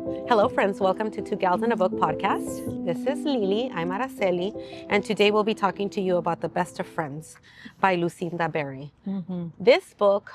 Hello, friends. Welcome to Two Gals in a Book podcast. This is Lily. I'm Araceli. And today we'll be talking to you about The Best of Friends by Lucinda Berry. This book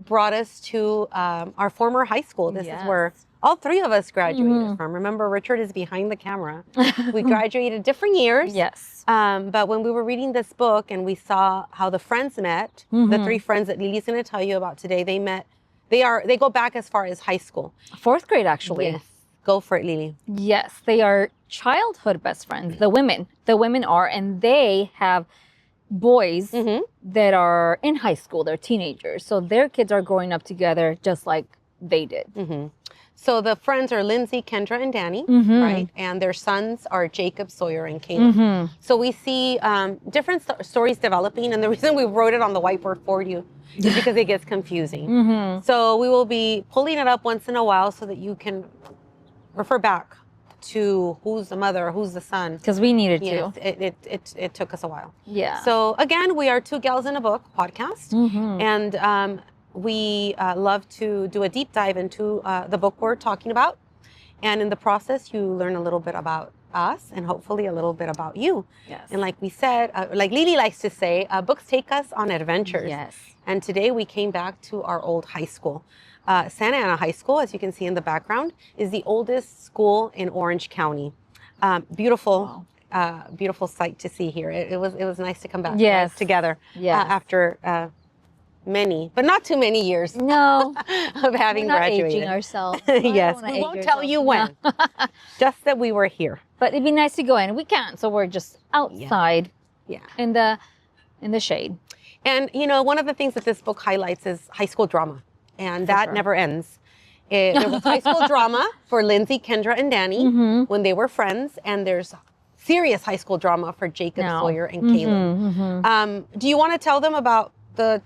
brought us to our former high school. This is where all three of us graduated from. Remember, Richard is behind the camera. We graduated different years. Yes. But when we were reading this book and we saw how the friends met, the three friends that Lily's going to tell you about today, they met. They go back as far as high school. Fourth grade, actually. Yes. Go for it, Lily. Yes, they are childhood best friends. The women are, and they have boys that are in high school. They're teenagers. So their kids are growing up together just like they did. So the friends are Lindsay, Kendra, and Danny, right? And their sons are Jacob, Sawyer, and Caleb. So we see different stories developing. And the reason we wrote it on the whiteboard for you is because it gets confusing. So we will be pulling it up once in a while so that you can refer back to who's the mother, who's the son. Because we needed Yes, to. it took us a while. Yeah. So again, we are Two Gals in a Book podcast. And we love to do a deep dive into the book we're talking about. And in the process, you learn a little bit about us and hopefully a little bit about you. Yes. And like we said, like Lily likes to say, books take us on adventures. Yes. And today we came back to our old high school. Santa Ana High School, as you can see in the background, is the oldest school in Orange County. Beautiful sight to see here. It was nice to come back together after many, but not too many years. No, of having we're not graduated. aging ourselves. Yes, we won't tell you when. Just that we were here. But it'd be nice to go in. We can't, so we're just outside. Yeah. In the shade. And you know, one of the things that this book highlights is high school drama, and that never ends. There was high school drama for Lindsay, Kendra, and Danny when they were friends, and there's serious high school drama for Jacob, Sawyer, and Caleb. Do you want to tell them about the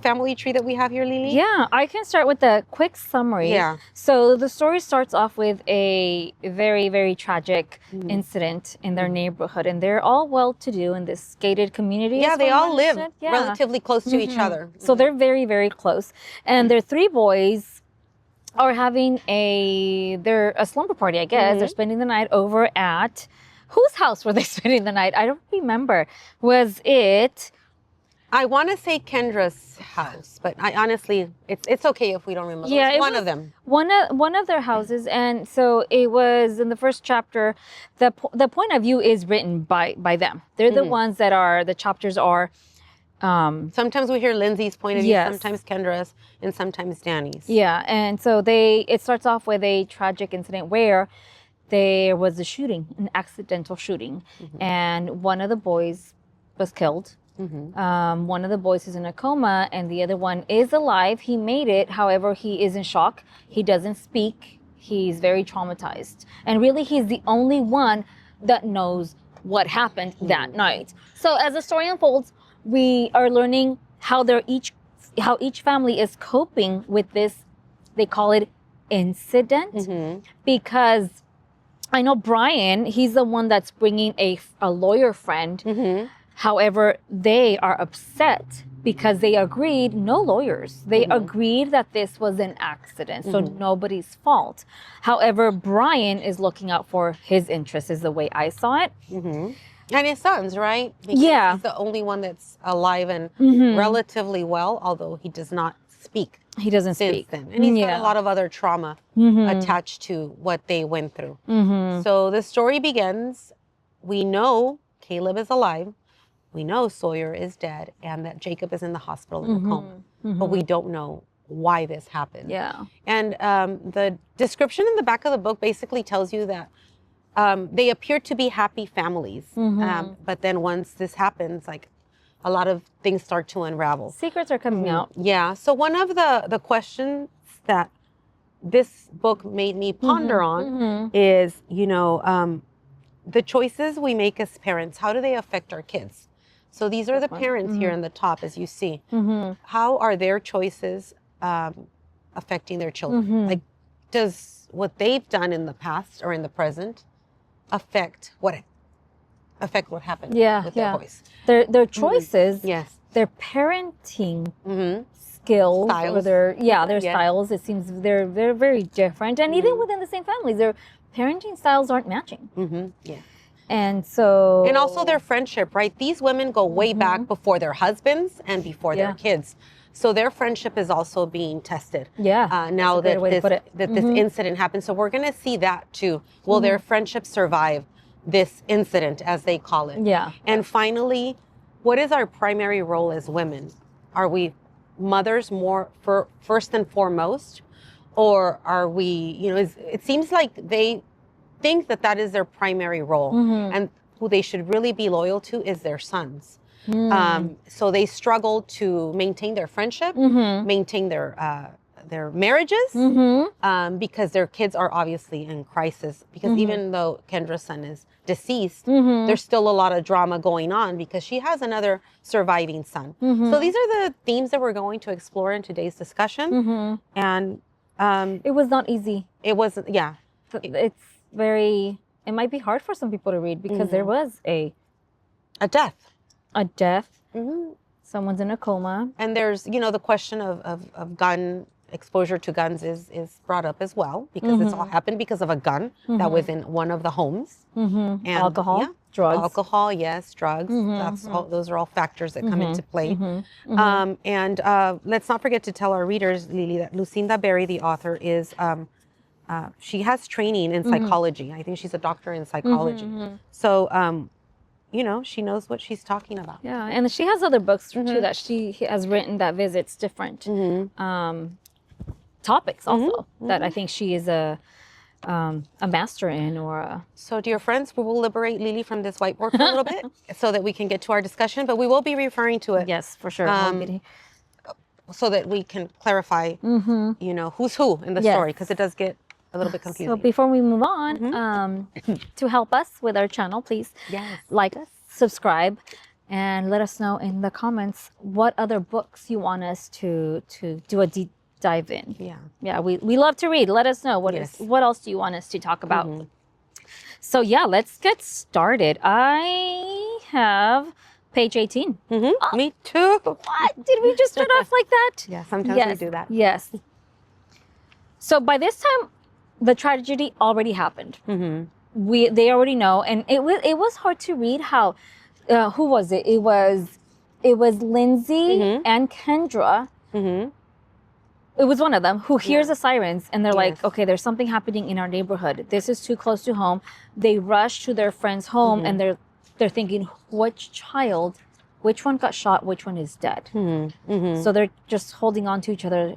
family tree that we have here, Lily? Yeah, I can start with a quick summary. Yeah. So the story starts off with a very, very tragic incident in their neighborhood, and they're all well-to-do in this gated community. Yeah, they all live relatively close to each other. So they're very, very close. And their three boys are having a slumber party, I guess. They're spending the night over at... Whose house were they spending the night? I don't remember. Was it... I want to say Kendra's house, but I honestly, it's okay if we don't remember. Yeah, one of them. One of their houses, and so it was in the first chapter. The point of view is written by them. They're the ones that are the chapters are. Sometimes we hear Lindsay's point of view, sometimes Kendra's, and sometimes Danny's. Yeah, and so it starts off with a tragic incident where there was a shooting, an accidental shooting, and one of the boys was killed. One of the boys is in a coma and the other one is alive. He made it. However, he is in shock. He doesn't speak. He's very traumatized. And really, he's the only one that knows what happened that night. So as the story unfolds, we are learning how each family is coping with this, they call it incident, because I know Brian, he's the one that's bringing a lawyer friend. However, they are upset because they agreed, no lawyers. They agreed that this was an accident, so nobody's fault. However, Brian is looking out for his interests, is the way I saw it. And his sons, right? Because he's the only one that's alive and relatively well, although he does not speak. He doesn't speak. Then. And he's got a lot of other trauma attached to what they went through. So the story begins. We know Caleb is alive. We know Sawyer is dead and that Jacob is in the hospital in a coma, but we don't know why this happened. Yeah. And the description in the back of the book basically tells you that they appear to be happy families, but then once this happens, like a lot of things start to unravel. Secrets are coming out. Yeah. So one of the questions that this book made me ponder on is, the choices we make as parents, how do they affect our kids? So these are the parents here in the top, as you see. How are their choices affecting their children? Like, does what they've done in the past or in the present affect what happened with their boys? Their choices, yes, their parenting skills styles. or their styles. It seems they're very different, and even within the same families, their parenting styles aren't matching. Yeah. And so, and also their friendship, right? These women go way back before their husbands and before their kids. So their friendship is also being tested. Now that this incident happened. So we're going to see that too. Will their friendship survive this incident, as they call it? And finally, what is our primary role as women? Are we mothers first and foremost? Or are we, it seems like they think that is their primary role, and who they should really be loyal to is their sons. So they struggle to maintain their friendship, maintain their marriages, because their kids are obviously in crisis. Because even though Kendra's son is deceased, there's still a lot of drama going on because she has another surviving son. So these are the themes that we're going to explore in today's discussion. And it was not easy. It wasn't. Yeah, it's very. It might be hard for some people to read because there was a death. A death. Someone's in a coma. And there's, the question of gun exposure to guns is brought up as well, because it's all happened because of a gun that was in one of the homes. And alcohol, drugs. Alcohol, yes, drugs. Those are all factors that come into play. And let's not forget to tell our readers, Lily, that Lucinda Berry, the author, is she has training in psychology. I think she's a doctor in psychology. So she knows what she's talking about. Yeah, and she has other books too that she has written that visits different topics also that I think she is a master in. So dear friends, we will liberate Lily from this whiteboard for a little bit so that we can get to our discussion, but we will be referring to it. Yes, for sure. So that we can clarify, who's who in the story, because it does get a little bit confusing. So before we move on, to help us with our channel, please like us, subscribe, and let us know in the comments what other books you want us to do a deep dive in. Yeah, we love to read. Let us know what else do you want us to talk about. So let's get started. I have page 18. Me too. What? Did we just start off like that? Yeah, sometimes we do that. Yes. So by this time, the tragedy already happened. They already know, and it was hard to read how. Who was it? It was Lindsay and Kendra. It was one of them who hears the sirens, and they're like, "Okay, there's something happening in our neighborhood. This is too close to home." They rush to their friend's home, and they're thinking, which one got shot? Which one is dead? So they're just holding on to each other,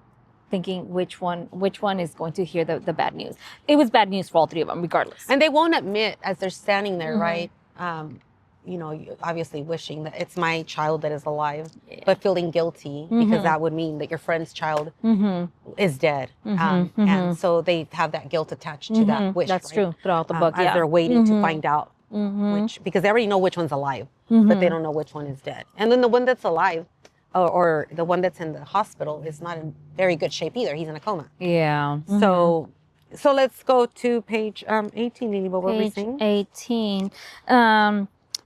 thinking which one is going to hear the bad news. It was bad news for all three of them, regardless. And they won't admit as they're standing there, right? Obviously wishing that it's my child that is alive, but feeling guilty because that would mean that your friend's child is dead. And so they have that guilt attached to that wish. That's true throughout the book. As they're waiting to find out because they already know which one's alive, but they don't know which one is dead. And then the one that's alive, or the one that's in the hospital, is not in very good shape either. He's in a coma. Yeah. So let's go to page 18, Lily. What were we saying? 18.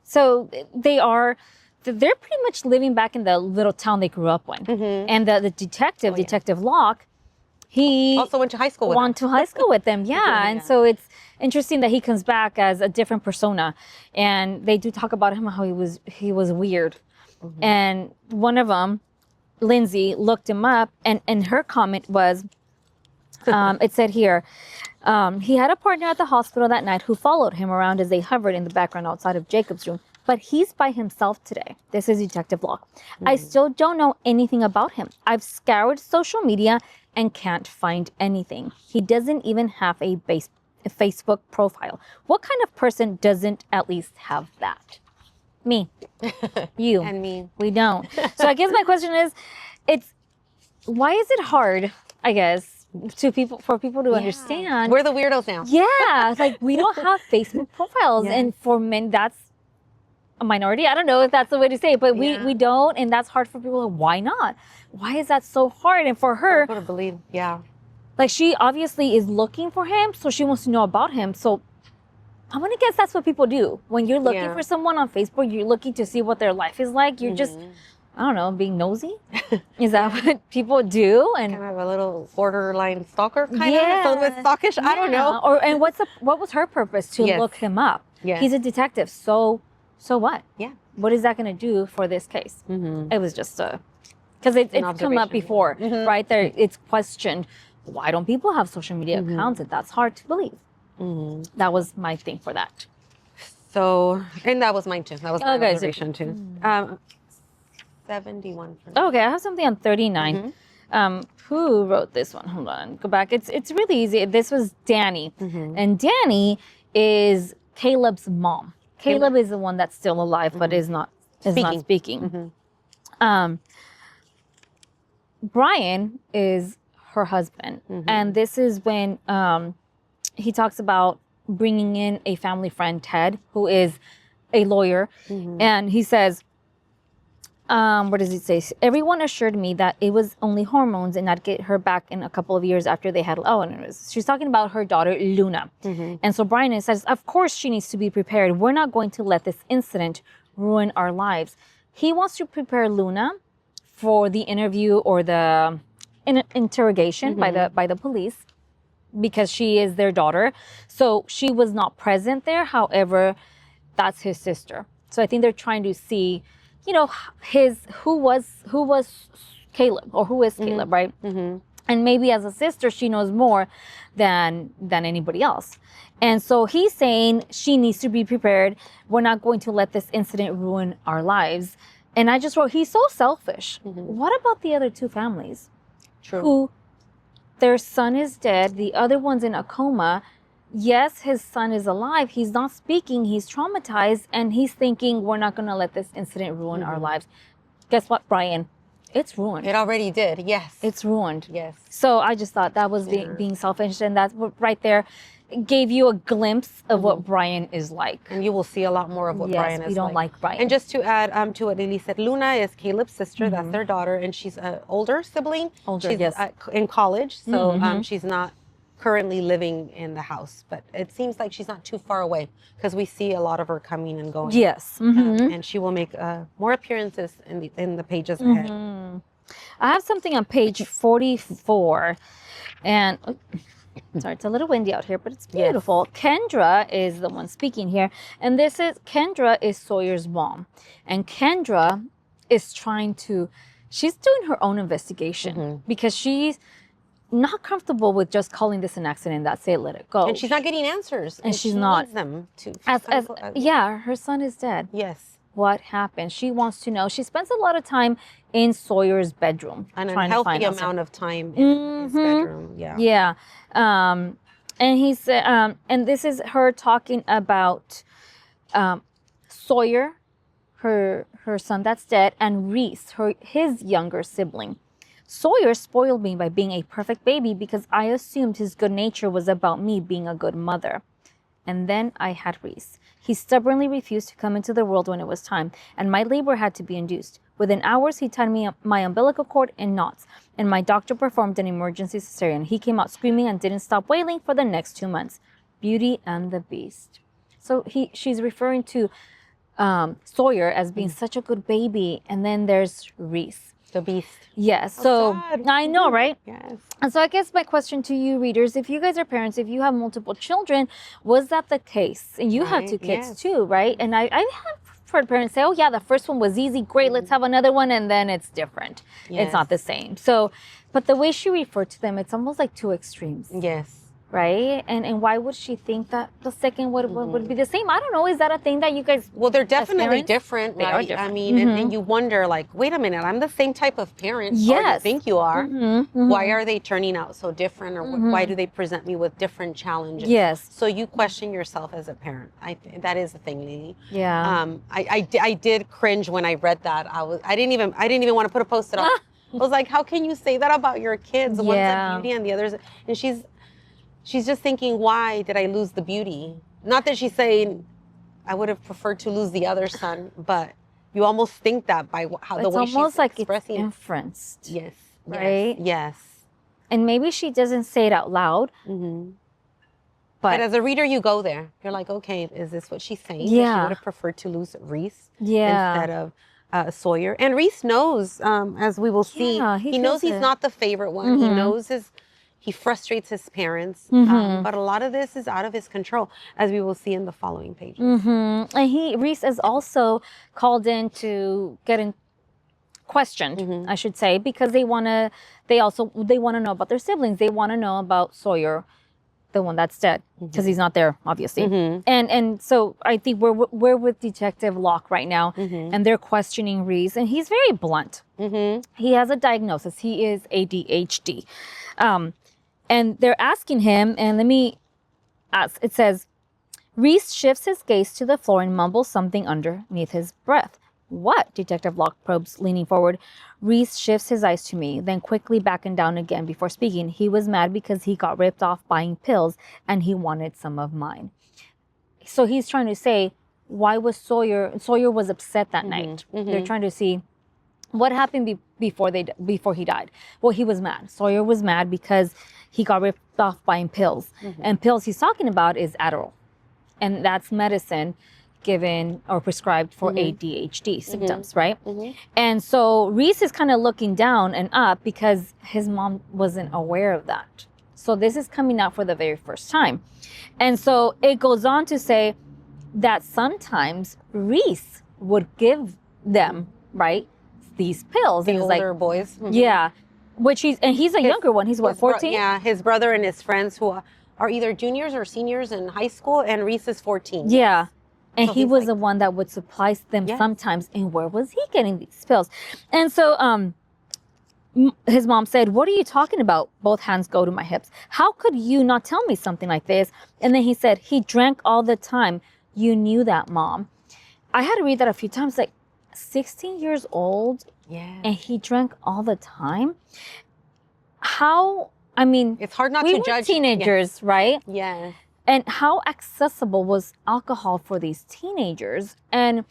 So they're pretty much living back in the little town they grew up in. And the detective, Detective Locke, he also went to high school with them. Yeah. And so it's interesting that he comes back as a different persona. And they do talk about him, how he was weird. And one of them, Lindsay, looked him up, and her comment was, it said here, he had a partner at the hospital that night who followed him around as they hovered in the background outside of Jacob's room, but he's by himself today. This is Detective Locke. I still don't know anything about him. I've scoured social media and can't find anything. He doesn't even have a Facebook profile. What kind of person doesn't at least have that? Me. You. And me. We don't. So I guess my question is, why is it hard, I guess, for people to understand? We're the weirdos now. Yeah. Like, we don't have Facebook profiles. And for men, that's a minority. I don't know if that's the way to say it, but we don't. And that's hard for people. Why not? Why is that so hard? And for her, I would believe, like, she obviously is looking for him, so she wants to know about him. So I'm going to guess that's what people do. When you're looking for someone on Facebook, you're looking to see what their life is like. You're just, I don't know, being nosy? Is that what people do? And kind of a little borderline stalker kind Yeah. of, a little bit stalkish. I don't know. And what was her purpose to Yes. look him up? Yes. He's a detective, so what? Yeah. What is that going to do for this case? It was just because it's come up before, right? There, it's questioned. Why don't people have social media accounts? And that's hard to believe. That was my thing for that. So, and that was mine too. That was my Okay, observation too. 71 for me. Okay, I have something on 39. Who wrote this one? Hold on, go back. It's really easy. This was Danny, and Danny is Caleb's mom. Caleb is the one that's still alive, but is not speaking. Brian is her husband, and this is when he talks about bringing in a family friend, Ted, who is a lawyer, and he says, what does he say? Everyone assured me that it was only hormones and I'd get her back in a couple of years after they had, she's talking about her daughter, Luna. And so Brian says, of course she needs to be prepared. We're not going to let this incident ruin our lives. He wants to prepare Luna for the interview or the interrogation by the police because she is their daughter. So she was not present there. However, that's his sister. So I think they're trying to see, who was Caleb or who is Caleb, right? And maybe as a sister, she knows more than anybody else. And so he's saying she needs to be prepared. We're not going to let this incident ruin our lives. And I just wrote, he's so selfish. What about the other two families? True. Who their son is dead, the other one's in a coma. Yes, his son is alive. He's not speaking. He's traumatized. And he's thinking, we're not going to let this incident ruin our lives. Guess what, Brian? It's ruined. It already did. Yes. It's ruined. Yes. So I just thought that was being selfish. And that's what right there gave you a glimpse of what Brian is like. And you will see a lot more of what Brian is like. We don't like Brian. And just to add to what Lily said, Luna is Caleb's sister. That's their daughter. And she's an older sibling. She's in college. So she's not currently living in the house, but it seems like she's not too far away because we see a lot of her coming and going. Yes. And she will make more appearances in the pages ahead. I have something on page 44, and sorry, it's a little windy out here, but it's beautiful. Yes. Kendra is the one speaking here, and Kendra is Sawyer's mom, and Kendra is she's doing her own investigation because she's not comfortable with just calling this an accident. That's it, let it go. And she's not getting answers. And she's not. Needs them to. Her son is dead. Yes. What happened? She wants to know. She spends a lot of time in Sawyer's bedroom. An unhealthy amount of time in his bedroom. Yeah. Yeah. And he said, and this is her talking about Sawyer, her son that's dead, and Reese, his younger sibling. Sawyer spoiled me by being a perfect baby because I assumed his good nature was about me being a good mother. And then I had Reese. He stubbornly refused to come into the world when it was time, and my labor had to be induced. Within hours, he tied my umbilical cord in knots, and my doctor performed an emergency cesarean. He came out screaming and didn't stop wailing for the next 2 months. Beauty and the Beast. So she's referring to Sawyer as being such a good baby, and then there's Reese. The Beast. Yes. So I know, right? Yes. And so I guess my question to you readers, if you guys are parents, if you have multiple children, was that the case? And you have 2 kids too, right? And I have heard parents say, oh yeah, the first one was easy, great, let's have another one, and then it's different. Yes. It's not the same. So, but the way she referred to them, it's almost like 2 extremes. Yes. Right? And why would she think that the second would be the same? I don't know. Is that a thing that you guys... Well, they're definitely different, right? They are different. I mean, and you wonder, like, wait a minute, I'm the same type of parent. Yes. Or you think you are. Why are they turning out so different? Or why do they present me with different challenges? Yes. So you question yourself as a parent. That is the thing, Lily. Yeah. I did cringe when I read that. I didn't even want to put a post-it on. I was like, how can you say that about your kids? One's a beauty and the other's... And she's just thinking, why did I lose the beauty? Not that she's saying I would have preferred to lose the other son, but you almost think that by the way she's expressing it. It's almost like it's inferenced. Yes. Right? Yes. And maybe she doesn't say it out loud. But as a reader, you go there. You're like, okay, is this what she's saying? Yeah. That she would have preferred to lose Reese instead of Sawyer. And Reese knows, as we will see, Yeah, he knows he's not the favorite one. He knows he frustrates his parents, but a lot of this is out of his control, as we will see in the following pages. And Reese is also called in to get in questioned, I should say, because they want to know about their siblings. They want to know about Sawyer, the one that's dead, because he's not there, obviously. And so I think we're with Detective Locke right now, and they're questioning Reese, and he's very blunt. He has a diagnosis. He is ADHD. And they're asking him, and let me ask, it says, Reese shifts his gaze to the floor and mumbles something underneath his breath. What? Detective Locke probes, leaning forward. Reese shifts his eyes to me, then quickly back and down again before speaking. He was mad because he got ripped off buying pills, and he wanted some of mine. So he's trying to say, why was Sawyer was upset that night. They're trying to see what happened before he died. Well, he was mad. Sawyer was mad because he got ripped off buying pills. And pills he's talking about is Adderall. And that's medicine given or prescribed for ADHD symptoms, right? And so Reese is kind of looking down and up because his mom wasn't aware of that. So this is coming out for the very first time. And so it goes on to say that sometimes Reese would give them, right, these pills. The older boys. Yeah. Which he's a younger one. He's what, 14? Yeah, his brother and his friends who are either juniors or seniors in high school, and Reese is 14. Yeah. And so he was the one that would supply them sometimes. And where was he getting these pills? And so his mom said, what are you talking about? Both hands go to my hips. How could you not tell me something like this? And then he said, he drank all the time. You knew that, Mom. I had to read that a few times, like 16 years old. Yeah. And he drank all the time. How, I mean, it's hard not we to were judge teenagers, right? Yeah. And how accessible was alcohol for these teenagers? And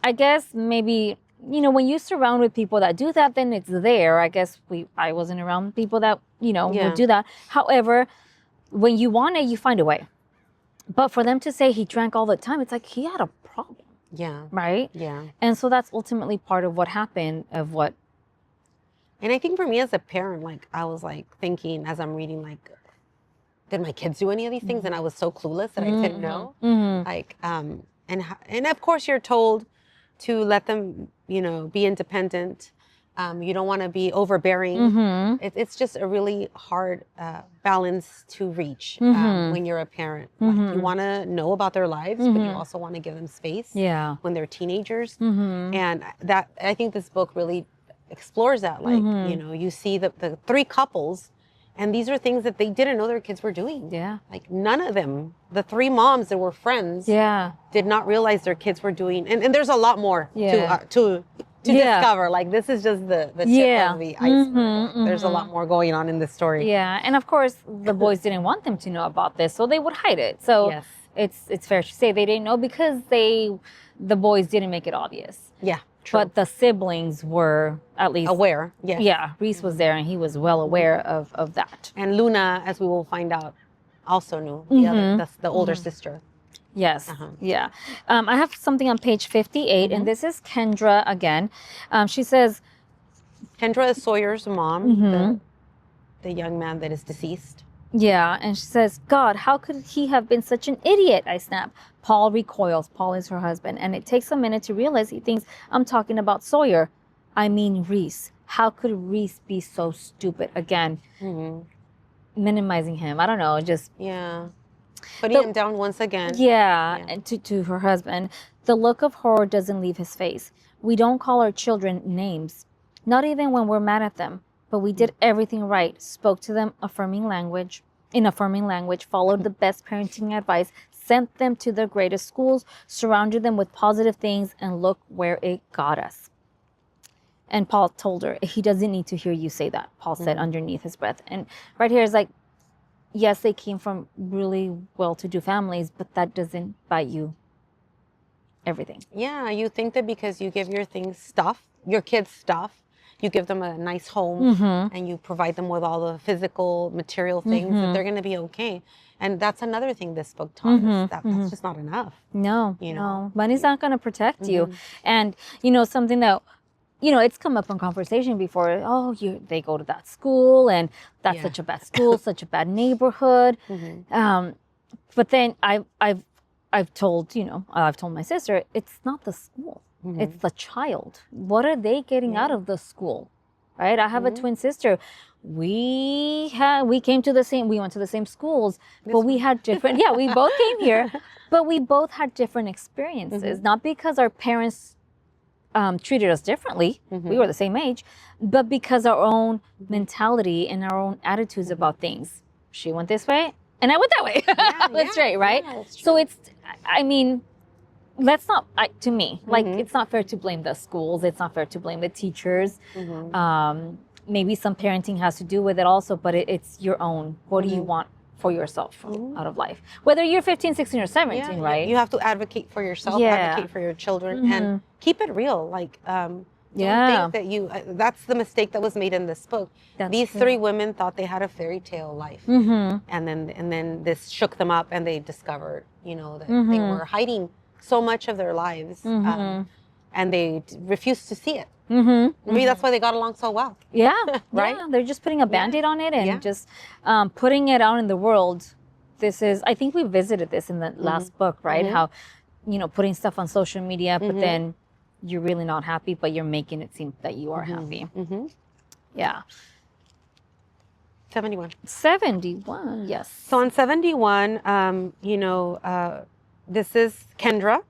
I guess maybe, when you surround with people that do that, then it's there. I guess I wasn't around people that, would do that. However, when you want it, you find a way. But for them to say he drank all the time, it's like he had a problem. Yeah. Right? Yeah. And so that's ultimately part of what happened, of what. And I think for me as a parent, like, I was like thinking as I'm reading, like, did my kids do any of these things? And I was so clueless that I didn't know. Like, and of course you're told to let them, be independent. You don't want to be overbearing. It's just a really hard balance to reach when you're a parent. Like, you want to know about their lives, but you also want to give them space when they're teenagers. And that, I think this book really explores that. Like, you see the three couples, and these are things that they didn't know their kids were doing. Yeah. Like, none of them, the three moms that were friends, did not realize their kids were doing. And there's a lot more to discover. Like, this is just the tip of the iceberg. There's a lot more going on in this story. Yeah. And of course, the boys didn't want them to know about this, so they would hide it. So it's fair to say they didn't know because the boys didn't make it obvious. Yeah. True. But the siblings were at least aware. Yes. Yeah, Reese was there and he was well aware of that. And Luna, as we will find out, also knew the older sister. Yes. Yeah. I have something on page 58, and this is Kendra again. She says, Kendra is Sawyer's mom, the young man that is deceased. Yeah, and she says, God, how could he have been such an idiot? I snap. Paul recoils. Paul is her husband. And it takes a minute to realize he thinks I'm talking about Sawyer. I mean Reese. How could Reese be so stupid? Again, minimizing him. I don't know, just... Yeah. Putting him down once again. Yeah, and to her husband. The look of horror doesn't leave his face. We don't call our children names. Not even when we're mad at them. But we did everything right, spoke to them in affirming language, followed the best parenting advice, sent them to the greatest schools, surrounded them with positive things, and look where it got us. And Paul told her, he doesn't need to hear you say that, Paul said underneath his breath. And right here is like, yes, they came from really well-to-do families, but that doesn't buy you everything. Yeah, you think that because you give your kids stuff, you give them a nice home and you provide them with all the physical, material things that they're going to be okay. And that's another thing this book taught us, that that's just not enough. No, you know? no. Money's not going to protect you. And, you know, something that, you know, it's come up in conversation before. Oh, they go to that school and that's such a bad school, such a bad neighborhood. But then I've told my sister, it's not the school. It's the child. What are they getting out of the school? Right? I have a twin sister. We went to the same schools, but we had different, we both came here, but we both had different experiences. Not because our parents treated us differently. We were the same age, but because our own mentality and our own attitudes about things. She went this way and I went that way. That's right, right? Yeah, that's so I mean, let's not, to me, like, it's not fair to blame the schools. It's not fair to blame the teachers. Maybe some parenting has to do with it also, but it's your own. What do you want for yourself out of life? Whether you're 15, 16, or 17, right? You have to advocate for yourself, advocate for your children, and keep it real. Like, don't think that that's the mistake that was made in this book. These three women thought they had a fairy tale life. And then this shook them up, and they discovered, that they were hiding so much of their lives, and they refused to see it. Maybe that's why they got along so well. Yeah, right? Yeah. They're just putting a Band-Aid on it and just putting it out in the world. I think we visited this in the last book, right? How, putting stuff on social media, but then you're really not happy, but you're making it seem that you are happy. Yeah. 71. 71, yes. So on 71, this is Kendra.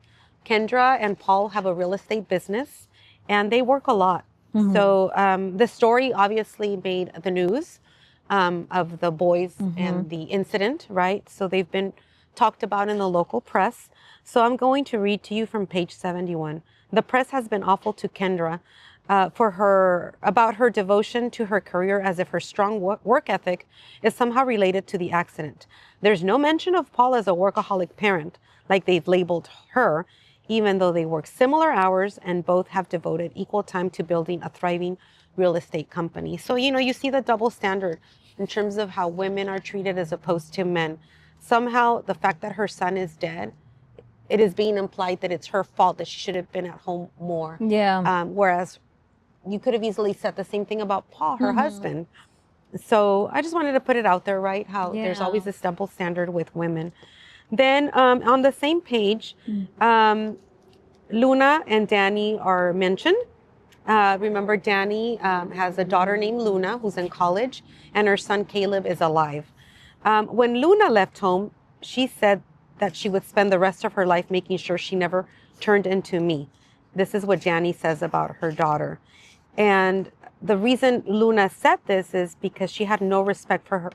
Kendra and Paul have a real estate business, and they work a lot. So the story obviously made the news of the boys and the incident, right? So they've been talked about in the local press. So I'm going to read to you from page 71. The press has been awful to Kendra about her devotion to her career, as if her strong work ethic is somehow related to the accident. There's no mention of Paul as a workaholic parent, like they've labeled her, even though they work similar hours and both have devoted equal time to building a thriving real estate company. So, you see the double standard in terms of how women are treated as opposed to men. Somehow the fact that her son is dead, it is being implied that it's her fault, that she should have been at home more. Yeah. Whereas you could have easily said the same thing about Paul, her husband. So I just wanted to put it out there, right? How there's always this double standard with women. Then on the same page, Luna and Danny are mentioned. Remember, Danny has a daughter named Luna who's in college, and her son Caleb is alive. When Luna left home, she said that she would spend the rest of her life making sure she never turned into me. This is what Danny says about her daughter. And the reason Luna said this is because she had no respect for her.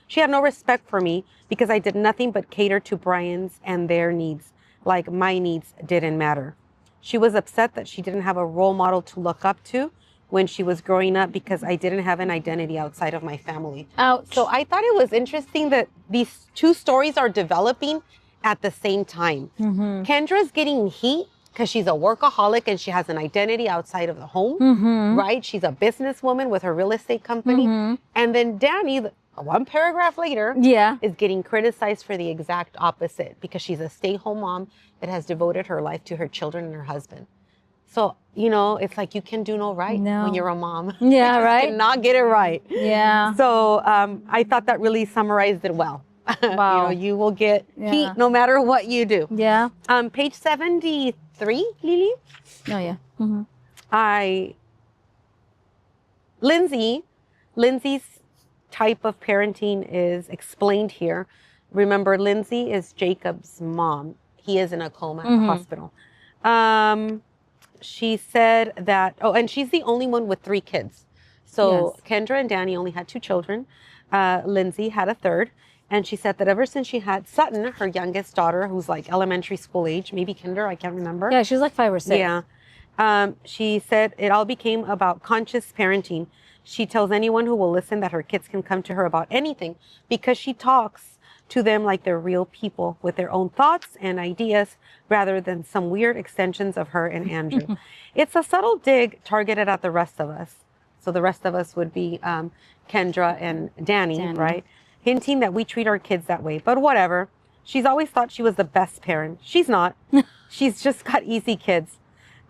She had no respect for me because I did nothing but cater to Brian's and their needs, like my needs didn't matter. She was upset that she didn't have a role model to look up to when she was growing up because I didn't have an identity outside of my family. Ouch. So I thought it was interesting that these two stories are developing at the same time. Kendra's getting heat because she's a workaholic and she has an identity outside of the home, right? She's a businesswoman with her real estate company. And then Danny, one paragraph later, is getting criticized for the exact opposite because she's a stay-home mom that has devoted her life to her children and her husband. So, it's like you can do no right when you're a mom. Yeah, you right? cannot get it right. Yeah. So I thought that really summarized it well. Wow. You will get heat no matter what you do. Yeah. Page 73, Lily. Oh, yeah. Lindsay's type of parenting is explained here. Remember, Lindsay is Jacob's mom. He is in a coma at the hospital. She said that, and she's the only one with 3 kids. So Kendra and Danny only had 2 children. Lindsay had a third. And she said that ever since she had Sutton, her youngest daughter, who's like elementary school age, maybe kinder, I can't remember. Yeah, she was like 5 or 6. Yeah. She said it all became about conscious parenting. She tells anyone who will listen that her kids can come to her about anything because she talks to them like they're real people with their own thoughts and ideas rather than some weird extensions of her and Andrew. It's a subtle dig targeted at the rest of us. So the rest of us would be Kendra and Danny, right? hinting that we treat our kids that way. But whatever. She's always thought she was the best parent. She's not. She's just got easy kids.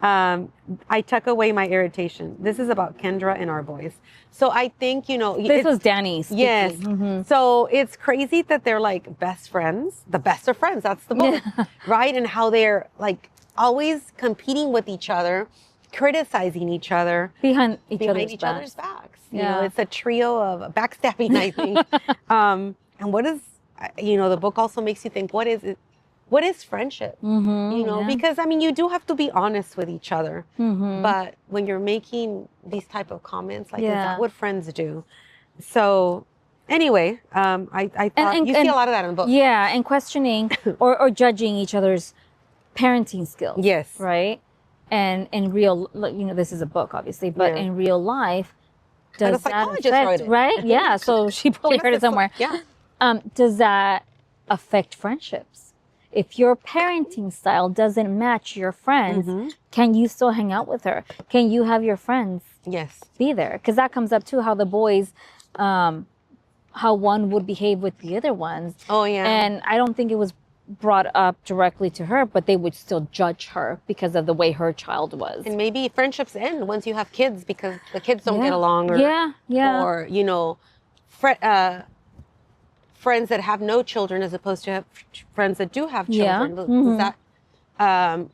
I tuck away my irritation. This is about Kendra and our boys. So I think, This was Danny speaking. Yes. Mm-hmm. So it's crazy that they're like best friends, the best of friends. That's the book, right? And how they're like always competing with each other, criticizing each other behind each other's backs. Yeah. It's a trio of backstabbing, I think. And what is, the book also makes you think, what is it? What is friendship? Because you do have to be honest with each other. But when you're making these type of comments, like, is that what friends do? So anyway, I thought you see a lot of that in the book. Yeah, and questioning or judging each other's parenting skills. Yes. Right? And in real, this is a book, obviously, but in real life, does that affect, right? Yeah, so she probably heard it somewhere. Yeah. Does that affect friendships? If your parenting style doesn't match your friends, can you still hang out with her? Can you have your friends be there? Because that comes up too, how the boys, how one would behave with the other ones. Oh, yeah. And I don't think it was brought up directly to her, but they would still judge her because of the way her child was. And maybe friendships end once you have kids because the kids don't get along. Or, Or, friends that have no children as opposed to have friends that do have children. Does that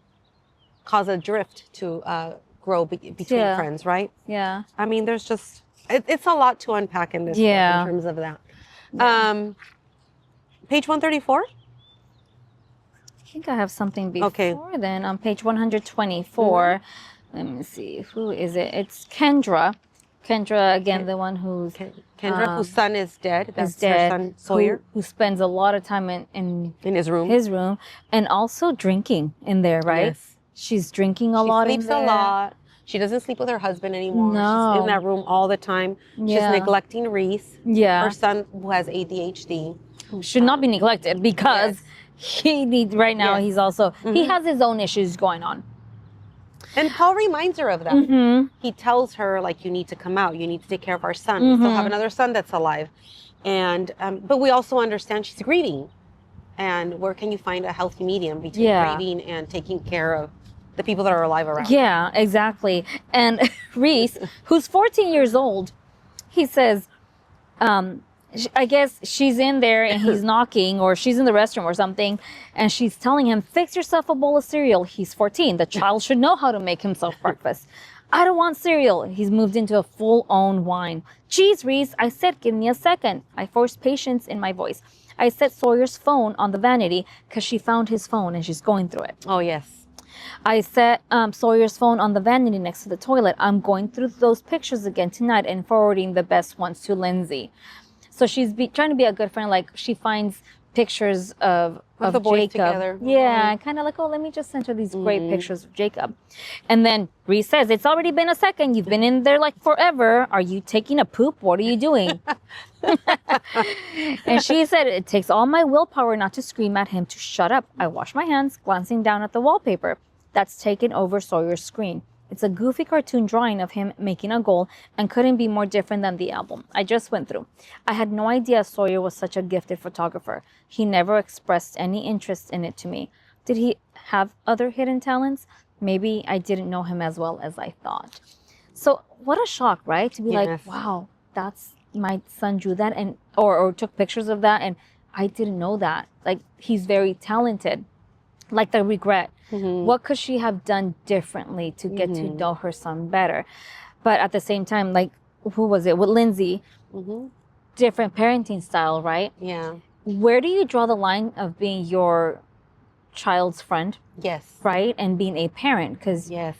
cause a drift to grow between friends, right? Yeah. There's just, it's a lot to unpack in this book in terms of that. Page 134? I think I have something before then. On page 124, let me see, who is it? It's Kendra. Kendra, again, the one who's... Kendra, whose son is dead. That's dead, her son, Sawyer. Who spends a lot of time in his room. And also drinking in there, right? Yes. She's drinking a lot in there. She sleeps a lot. She doesn't sleep with her husband anymore. No. She's in that room all the time. She's neglecting Reese. Yeah. Her son, who has ADHD. Should not be neglected because he needs, right now, he's also, he has his own issues going on. And Paul reminds her of that. He tells her, like, you need to come out. You need to take care of our son. We still have another son that's alive. And, but we also understand she's grieving. And where can you find a healthy medium between grieving and taking care of the people that are alive around? Yeah, exactly. And Reese, who's 14 years old, he says, I guess she's in there and he's knocking, or she's in the restroom or something, and she's telling him, fix yourself a bowl of cereal. He's 14. The child should know how to make himself breakfast. I don't want cereal. He's moved into a full-on whine. Geez, Reese, I said, give me a second. I forced patience in my voice. I set Sawyer's phone on the vanity because she found his phone and she's going through it. Oh, yes. I set Sawyer's phone on the vanity next to the toilet. I'm going through those pictures again tonight and forwarding the best ones to Lindsay. So she's trying to be a good friend. Like, she finds pictures of the boys Jacob. Together. Yeah, kind of like, oh, let me just send her these great pictures of Jacob. And then Reese says, it's already been a second. You've been in there like forever. Are you taking a poop? What are you doing? And she said, it takes all my willpower not to scream at him to shut up. I wash my hands, glancing down at the wallpaper that's taken over Sawyer's screen. It's a goofy cartoon drawing of him making a goal and couldn't be more different than the album I just went through. I had no idea Sawyer was such a gifted photographer. He never expressed any interest in it to me. Did he have other hidden talents? Maybe I didn't know him as well as I thought. So what a shock, right? To be like, wow, that's my son drew that and or took pictures of that, and I didn't know that. Like, he's very talented. Like the regret. What could she have done differently to get to know her son better? But at the same time, like, who was it? With Lindsay, different parenting style, right? Yeah. Where do you draw the line of being your child's friend? Yes. Right? And being a parent? Because I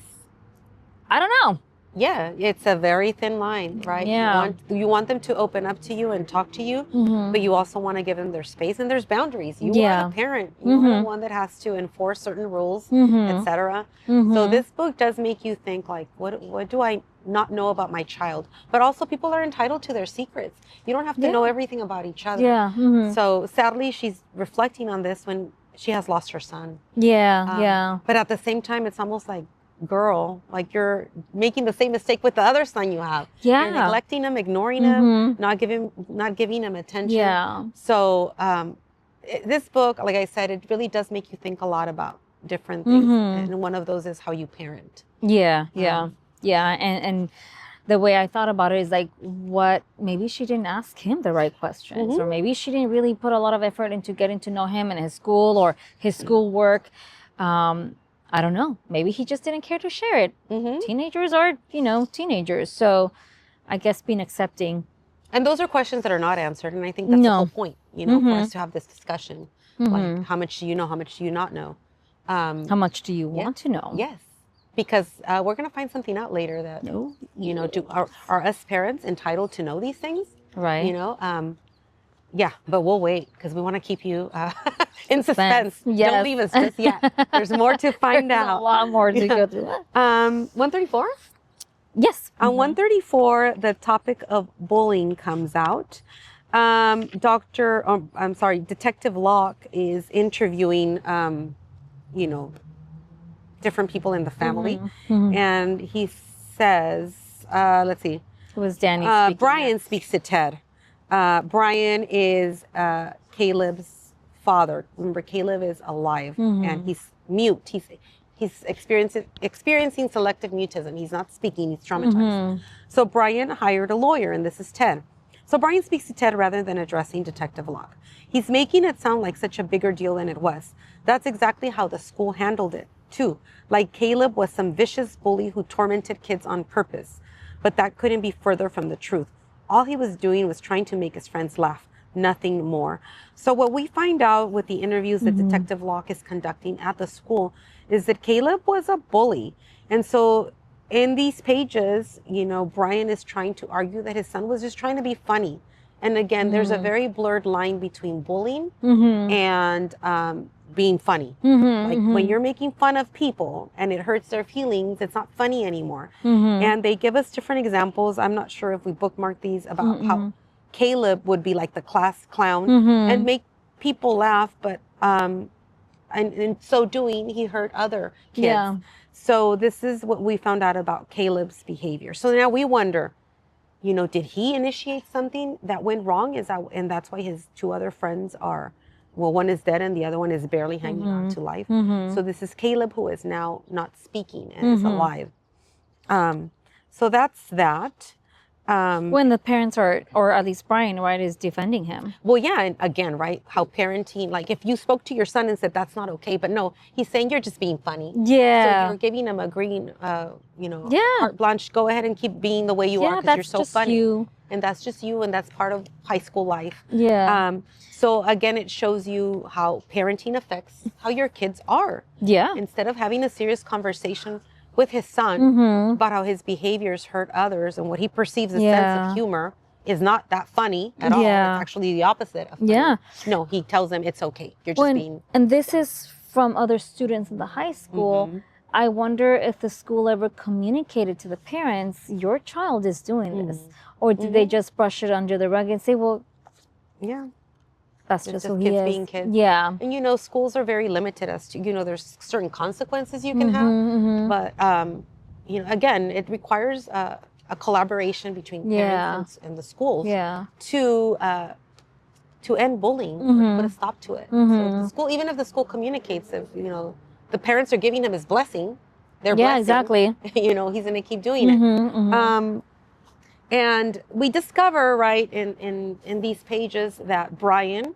don't know. Yeah, it's a very thin line, right? Yeah. You want them to open up to you and talk to you, but you also want to give them their space, and there's boundaries. You are the parent. You are the one that has to enforce certain rules, etc. So this book does make you think, like, what do I not know about my child? But also, people are entitled to their secrets. You don't have to know everything about each other. Yeah. So sadly, she's reflecting on this when she has lost her son. Yeah. But at the same time, it's almost like, girl, like you're making the same mistake with the other son you have. Yeah. You're neglecting him, ignoring him, not giving him attention. Yeah. So this book, like I said, it really does make you think a lot about different things. And one of those is how you parent. Yeah. And the way I thought about it is like, what, maybe she didn't ask him the right questions, or maybe she didn't really put a lot of effort into getting to know him and his school or his schoolwork. I don't know. Maybe he just didn't care to share it. Teenagers are, teenagers. So I guess being accepting. And those are questions that are not answered. And I think that's the whole point, for us to have this discussion. Like, how much do you know? How much do you not know? How much do you want to know? Yes. Because we're going to find something out later that, are us parents entitled to know these things? Right. Yeah, but we'll wait because we want to keep you in suspense. Yes. Don't leave us just yet. There's more to find out. A lot more to go through. 134? Yes. On 134, the topic of bullying comes out. Detective Locke is interviewing, different people in the family. And he says, let's see. It was Danny. Brian speaks to Ted. Brian is Caleb's father. Remember, Caleb is alive and he's mute. He's experiencing selective mutism. He's not speaking. He's traumatized. So Brian hired a lawyer, and this is Ted. So Brian speaks to Ted rather than addressing Detective Locke. He's making it sound like such a bigger deal than it was. That's exactly how the school handled it, too. Like Caleb was some vicious bully who tormented kids on purpose. But that couldn't be further from the truth. All he was doing was trying to make his friends laugh, nothing more. So what we find out with the interviews that Detective Locke is conducting at the school is that Caleb was a bully. And so in these pages, Brian is trying to argue that his son was just trying to be funny. And again, there's a very blurred line between bullying and being funny. Like when you're making fun of people and it hurts their feelings, it's not funny anymore. And they give us different examples. I'm not sure if we bookmarked these about how Caleb would be like the class clown and make people laugh, but and in so doing, he hurt other kids. Yeah. So this is what we found out about Caleb's behavior. So now we wonder, did he initiate something that went wrong? And that's why his two other friends are, well, one is dead and the other one is barely hanging on to life. So this is Caleb who is now not speaking and is alive. So that's that. When the parents are, or at least Brian, right, is defending him. Well, yeah, and again, right, how parenting, like if you spoke to your son and said that's not okay, but no, he's saying you're just being funny. Yeah. So you're giving him a green, carte blanche, go ahead and keep being the way you are because you're so funny. You. And that's just you, and that's part of high school life. Yeah. So again, it shows you how parenting affects how your kids are. Yeah. Instead of having a serious conversation with his son about how his behaviors hurt others and what he perceives as sense of humor is not that funny at all. It's actually the opposite of funny. Yeah. No, he tells them it's okay. You're just being... And this is from other students in the high school. I wonder if the school ever communicated to the parents, your child is doing this. Or did they just brush it under the rug and say, well, that's just who he is. Being kids. Yeah. And schools are very limited as to, there's certain consequences you can have. But, again, it requires a collaboration between parents and the schools to end bullying, put a stop to it. So the school, even if the school communicates, if, the parents are giving him his blessing, their blessing, exactly. he's going to keep doing it. And we discover, right, in these pages that Brian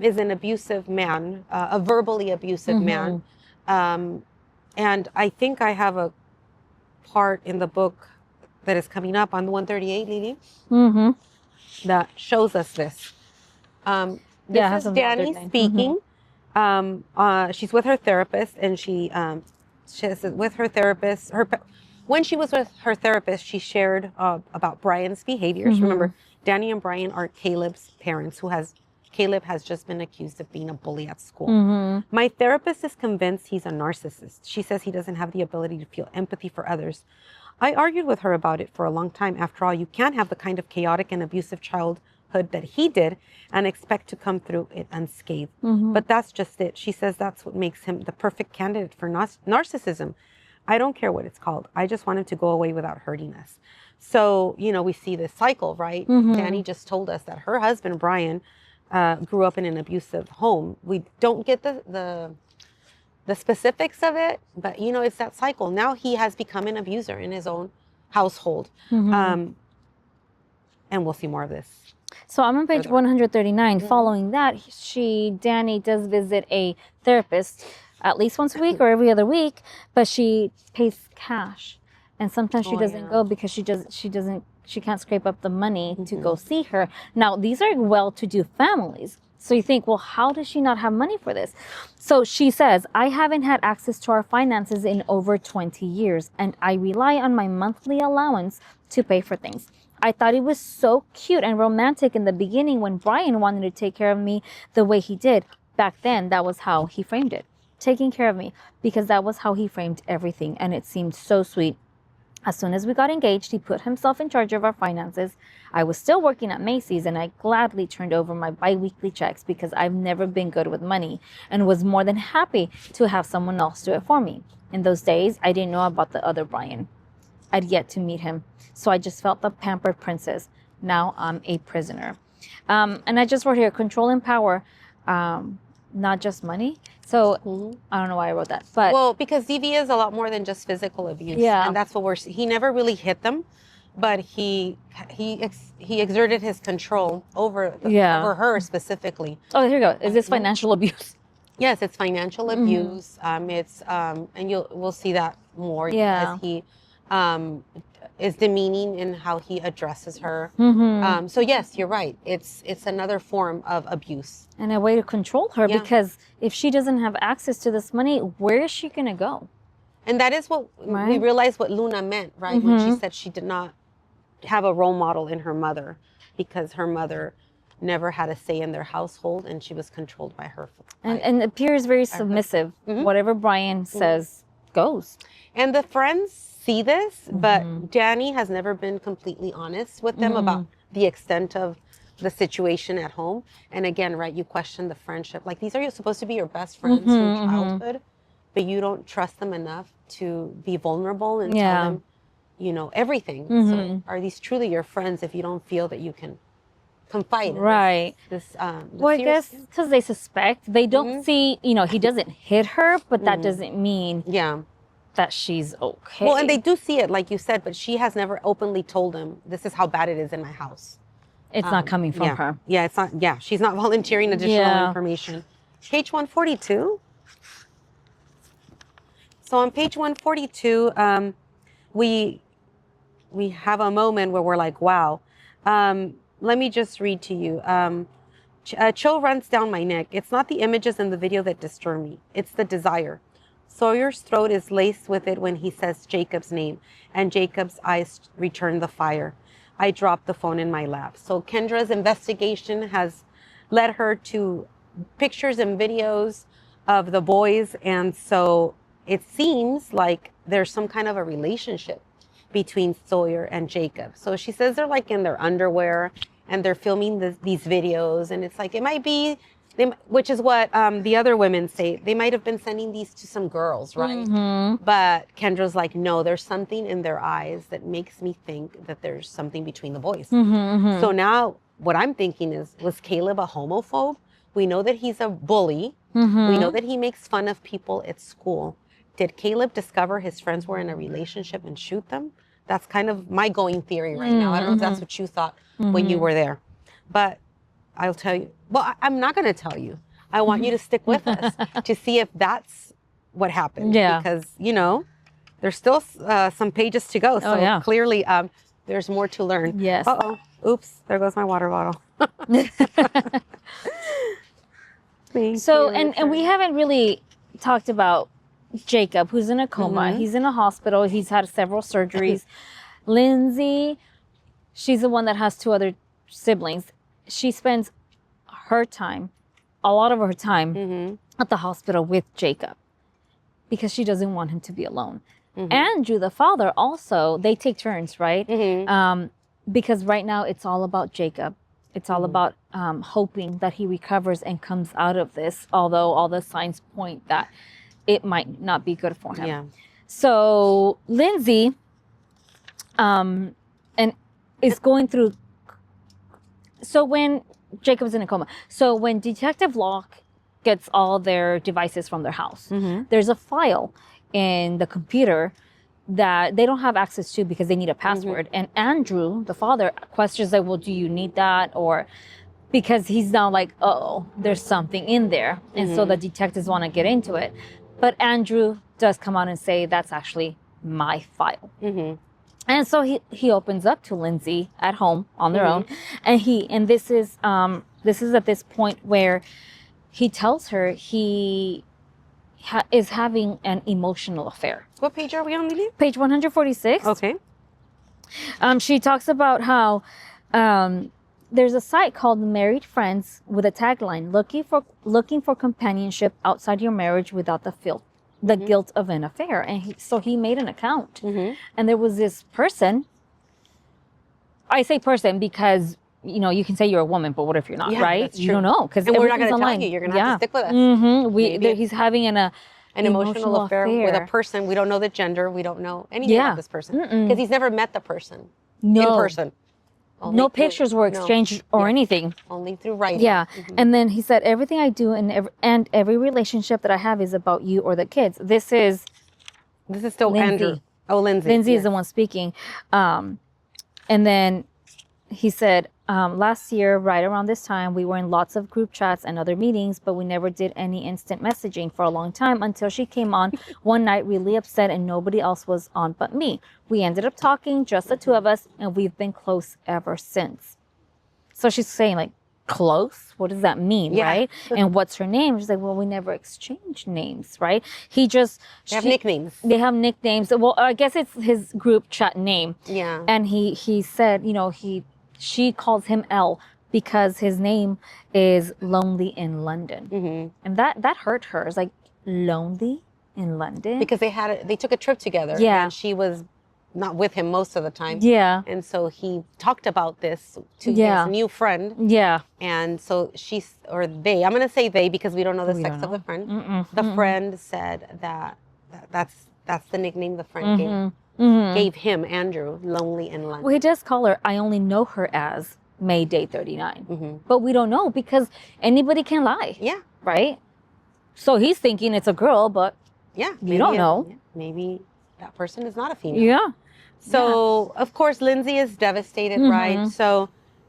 is an abusive man, a verbally abusive man. And I think I have a part in the book that is coming up on 138, Lily, that shows us this. This is Danny speaking. She's with her therapist, and she's with her therapist. When she was with her therapist, she shared about Brian's behaviors. Remember, Danny and Brian are Caleb's parents, Caleb has just been accused of being a bully at school. My therapist is convinced he's a narcissist. She says he doesn't have the ability to feel empathy for others. I argued with her about it for a long time. After all, you can't have the kind of chaotic and abusive childhood that he did and expect to come through it unscathed. But that's just it. She says that's what makes him the perfect candidate for narcissism. I don't care what it's called. I just want him to go away without hurting us. So, you know, we see this cycle, right? Danny just told us that her husband, Brian, grew up in an abusive home. We don't get the specifics of it, but, you know, it's that cycle. Now he has become an abuser in his own household. And we'll see more of this. So I'm on page Further. 139. Following that, Danny does visit a therapist at least once a week or every other week, but she pays cash. And sometimes she doesn't go because she can't scrape up the money to go see her. Now, these are well-to-do families. So you think, well, how does she not have money for this? So she says, I haven't had access to our finances in over 20 years, and I rely on my monthly allowance to pay for things. I thought it was so cute and romantic in the beginning when Brian wanted to take care of me the way he did. Back then, that was how he framed it. Taking care of me, because that was how he framed everything, and it seemed so sweet. As soon as we got engaged, he put himself in charge of our finances. I was still working at Macy's, and I gladly turned over my bi-weekly checks because I've never been good with money and was more than happy to have someone else do it for me. In those days, I didn't know about the other Brian. I'd yet to meet him, so I just felt the pampered princess. Now I'm a prisoner. And I just wrote here, control and power, not just money. So I don't know why I wrote that, but well, because DV is a lot more than just physical abuse. Yeah. And that's what he never really hit them, but he exerted his control over her specifically. Oh, here you go. Is this financial abuse? Yes, it's financial abuse. It's and we'll see that more as he is demeaning in how he addresses her. So yes, you're right. It's another form of abuse. And a way to control her, because if she doesn't have access to this money, where is she going to go? And that is what we realized what Luna meant, right? When she said she did not have a role model in her mother because her mother never had a say in their household and she was controlled by her. And appears very submissive. Whatever Brian says goes. And the friends see this, but Danny has never been completely honest with them about the extent of the situation at home. And again, right, you question the friendship. Like, these are supposed to be your best friends from childhood, but you don't trust them enough to be vulnerable and tell them, you know, everything. So are these truly your friends if you don't feel that you can confide in this well, I guess because they suspect. They don't see, you know, he doesn't hit her, but that doesn't mean that she's okay. Well, and they do see it, like you said, but she has never openly told him, this is how bad it is in my house. It's not coming from her. Yeah, it's not. Yeah, she's not volunteering additional information. Page 142. So on page 142, we have a moment where we're like, wow. Let me just read to you. A chill runs down my neck. It's not the images in the video that disturb me. It's the desire. Sawyer's throat is laced with it when he says Jacob's name, and Jacob's eyes return the fire. I dropped the phone in my lap. So Kendra's investigation has led her to pictures and videos of the boys. And so it seems like there's some kind of a relationship between Sawyer and Jacob. So she says they're like in their underwear and they're filming these videos. And it's like, it might be, which is what the other women say. They might have been sending these to some girls, right? But Kendra's like, no, there's something in their eyes that makes me think that there's something between the boys. So now what I'm thinking is, was Caleb a homophobe? We know that he's a bully. We know that he makes fun of people at school. Did Caleb discover his friends were in a relationship and shoot them? That's kind of my going theory right now. I don't know if that's what you thought when you were there. But I'll tell you. Well, I'm not going to tell you. I want you to stick with us to see if that's what happened. Because, you know, there's still some pages to go. So clearly there's more to learn. Yes. Uh-oh. Oops. There goes my water bottle. So, and we haven't really talked about Jacob, who's in a coma. He's in a hospital. He's had several surgeries. Lindsay, she's the one that has two other siblings. She spends her time, a lot of her time at the hospital with Jacob because she doesn't want him to be alone. Andrew, the father, also, they take turns, right? Because right now it's all about Jacob. It's all about hoping that he recovers and comes out of this, although all the signs point that it might not be good for him. So Lindsay, and is going through. So when Jacob's in a coma, so when Detective Locke gets all their devices from their house, there's a file in the computer that they don't have access to because they need a password. And Andrew, the father, questions like, well, do you need that? Or because he's now like, oh, there's something in there. And so the detectives want to get into it. But Andrew does come out and say, that's actually my file. And so he opens up to Lindsay at home on their own. And this is at this point where he tells her he is having an emotional affair. What page are we on, Lily? Page 146. Okay. She talks about how there's a site called Married Friends with a tagline, looking for companionship outside your marriage without the guilt of an affair. And so he made an account. And there was this person. I say person because, you know, you can say you're a woman, but what if you're not, right? That's true. You don't know. Because we're not going to tell you. You're going to have to stick with us. He's having an emotional affair with a person. We don't know the gender. We don't know anything about this person. Because he's never met the person in person. No pictures were exchanged or anything. Only through writing. Yeah. And then he said, everything I do and every relationship that I have is about you or the kids. This is still Lindsay. Andrew. Oh, Lindsay. Lindsay is the one speaking. And then he said, last year, right around this time, we were in lots of group chats and other meetings, but we never did any instant messaging for a long time until she came on one night really upset and nobody else was on but me. We ended up talking, just the two of us, and we've been close ever since. So she's saying, like, close? What does that mean, right? And what's her name? She's like, well, we never exchanged names, right? They have nicknames. They have nicknames. Well, I guess it's his group chat name. Yeah. And he said, you know, she calls him L because his name is Lonely in London. And that hurt her. It's like, lonely in London? Because they took a trip together. Yeah. And she was not with him most of the time. Yeah. And so he talked about this to his new friend. Yeah. And so I'm going to say they because we don't know the sex of the friend. The friend said that's the nickname the friend gave him, Andrew, Lonely in London. Well, he does call her, I only know her as Mayday 39. But we don't know because anybody can lie. Yeah. Right? So he's thinking it's a girl, but you don't know. Maybe that person is not a female. Yeah. So, of course, Lindsay is devastated, right? So,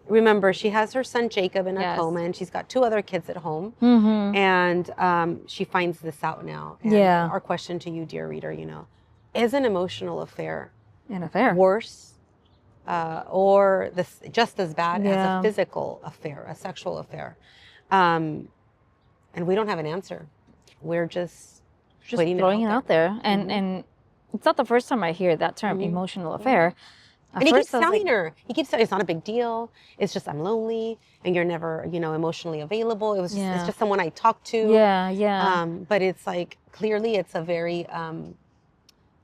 remember, she has her son Jacob in a coma, and she's got 2 other kids at home. And she finds this out now. And our question to you, dear reader, you know, is an emotional affair worse or just as bad as a physical affair, a sexual affair? And we don't have an answer. We're just throwing it out there. And it's not the first time I hear that term, emotional affair. And he keeps telling her. He keeps saying, it's not a big deal. It's just I'm lonely and you're never, you know, emotionally available. It's just someone I talk to. Yeah. But it's like, clearly it's a very,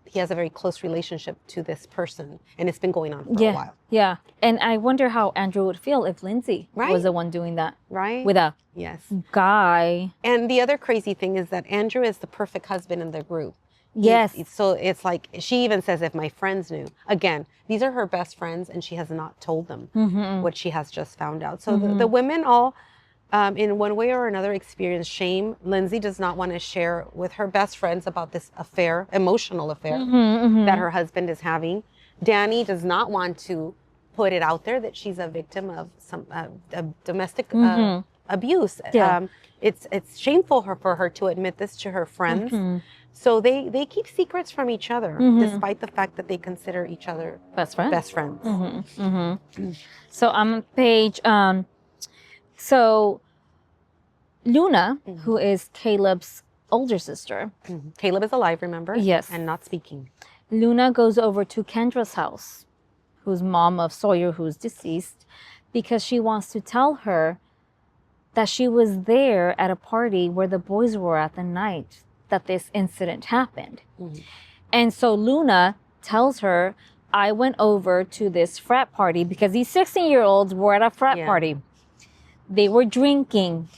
he has a very close relationship to this person. And it's been going on for a while. Yeah. And I wonder how Andrew would feel if Lindsay was the one doing that. Right. With a guy. And the other crazy thing is that Andrew is the perfect husband in the group. Yes. So it's like, she even says, if my friends knew. Again, these are her best friends, and she has not told them what she has just found out. So the women all, in one way or another, experience shame. Lindsay does not want to share with her best friends about this affair, emotional affair, that her husband is having. Danny does not want to put it out there that she's a victim of some domestic abuse. Yeah. It's shameful for her to admit this to her friends. So they keep secrets from each other, despite the fact that they consider each other best friends. So I'm on page. So Luna, who is Caleb's older sister. Caleb is alive, remember? Yes. And not speaking. Luna goes over to Kendra's house, who's mom of Sawyer, who's deceased, because she wants to tell her that she was there at a party where the boys were at the night that this incident happened. And so Luna tells her, I went over to this frat party because these 16-year-olds were at a frat party. They were drinking.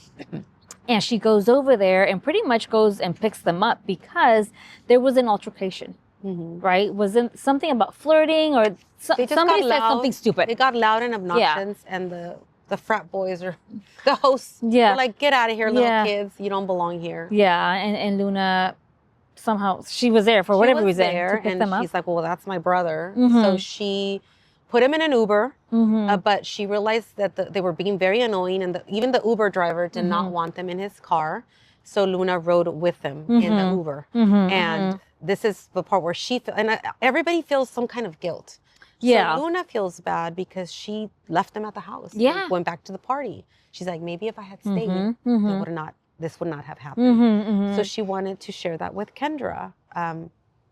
And she goes over there and pretty much goes and picks them up because there was an altercation. right? Was it something about flirting or somebody said something stupid? It got loud and obnoxious, and the frat boys or the hosts were like, "Get out of here, little kids! You don't belong here." Yeah, and Luna somehow she was there for whatever reason to pick them up. She's like, "Well, that's my brother." So she put him in an Uber, but she realized that they were being very annoying, and even the Uber driver did not want them in his car. So Luna rode with them in the Uber, and this is the part where and everybody feels some kind of guilt. Yeah. So Luna feels bad because she left them at the house. Yeah. And went back to the party. She's like, maybe if I had stayed, this would not have happened. So she wanted to share that with Kendra,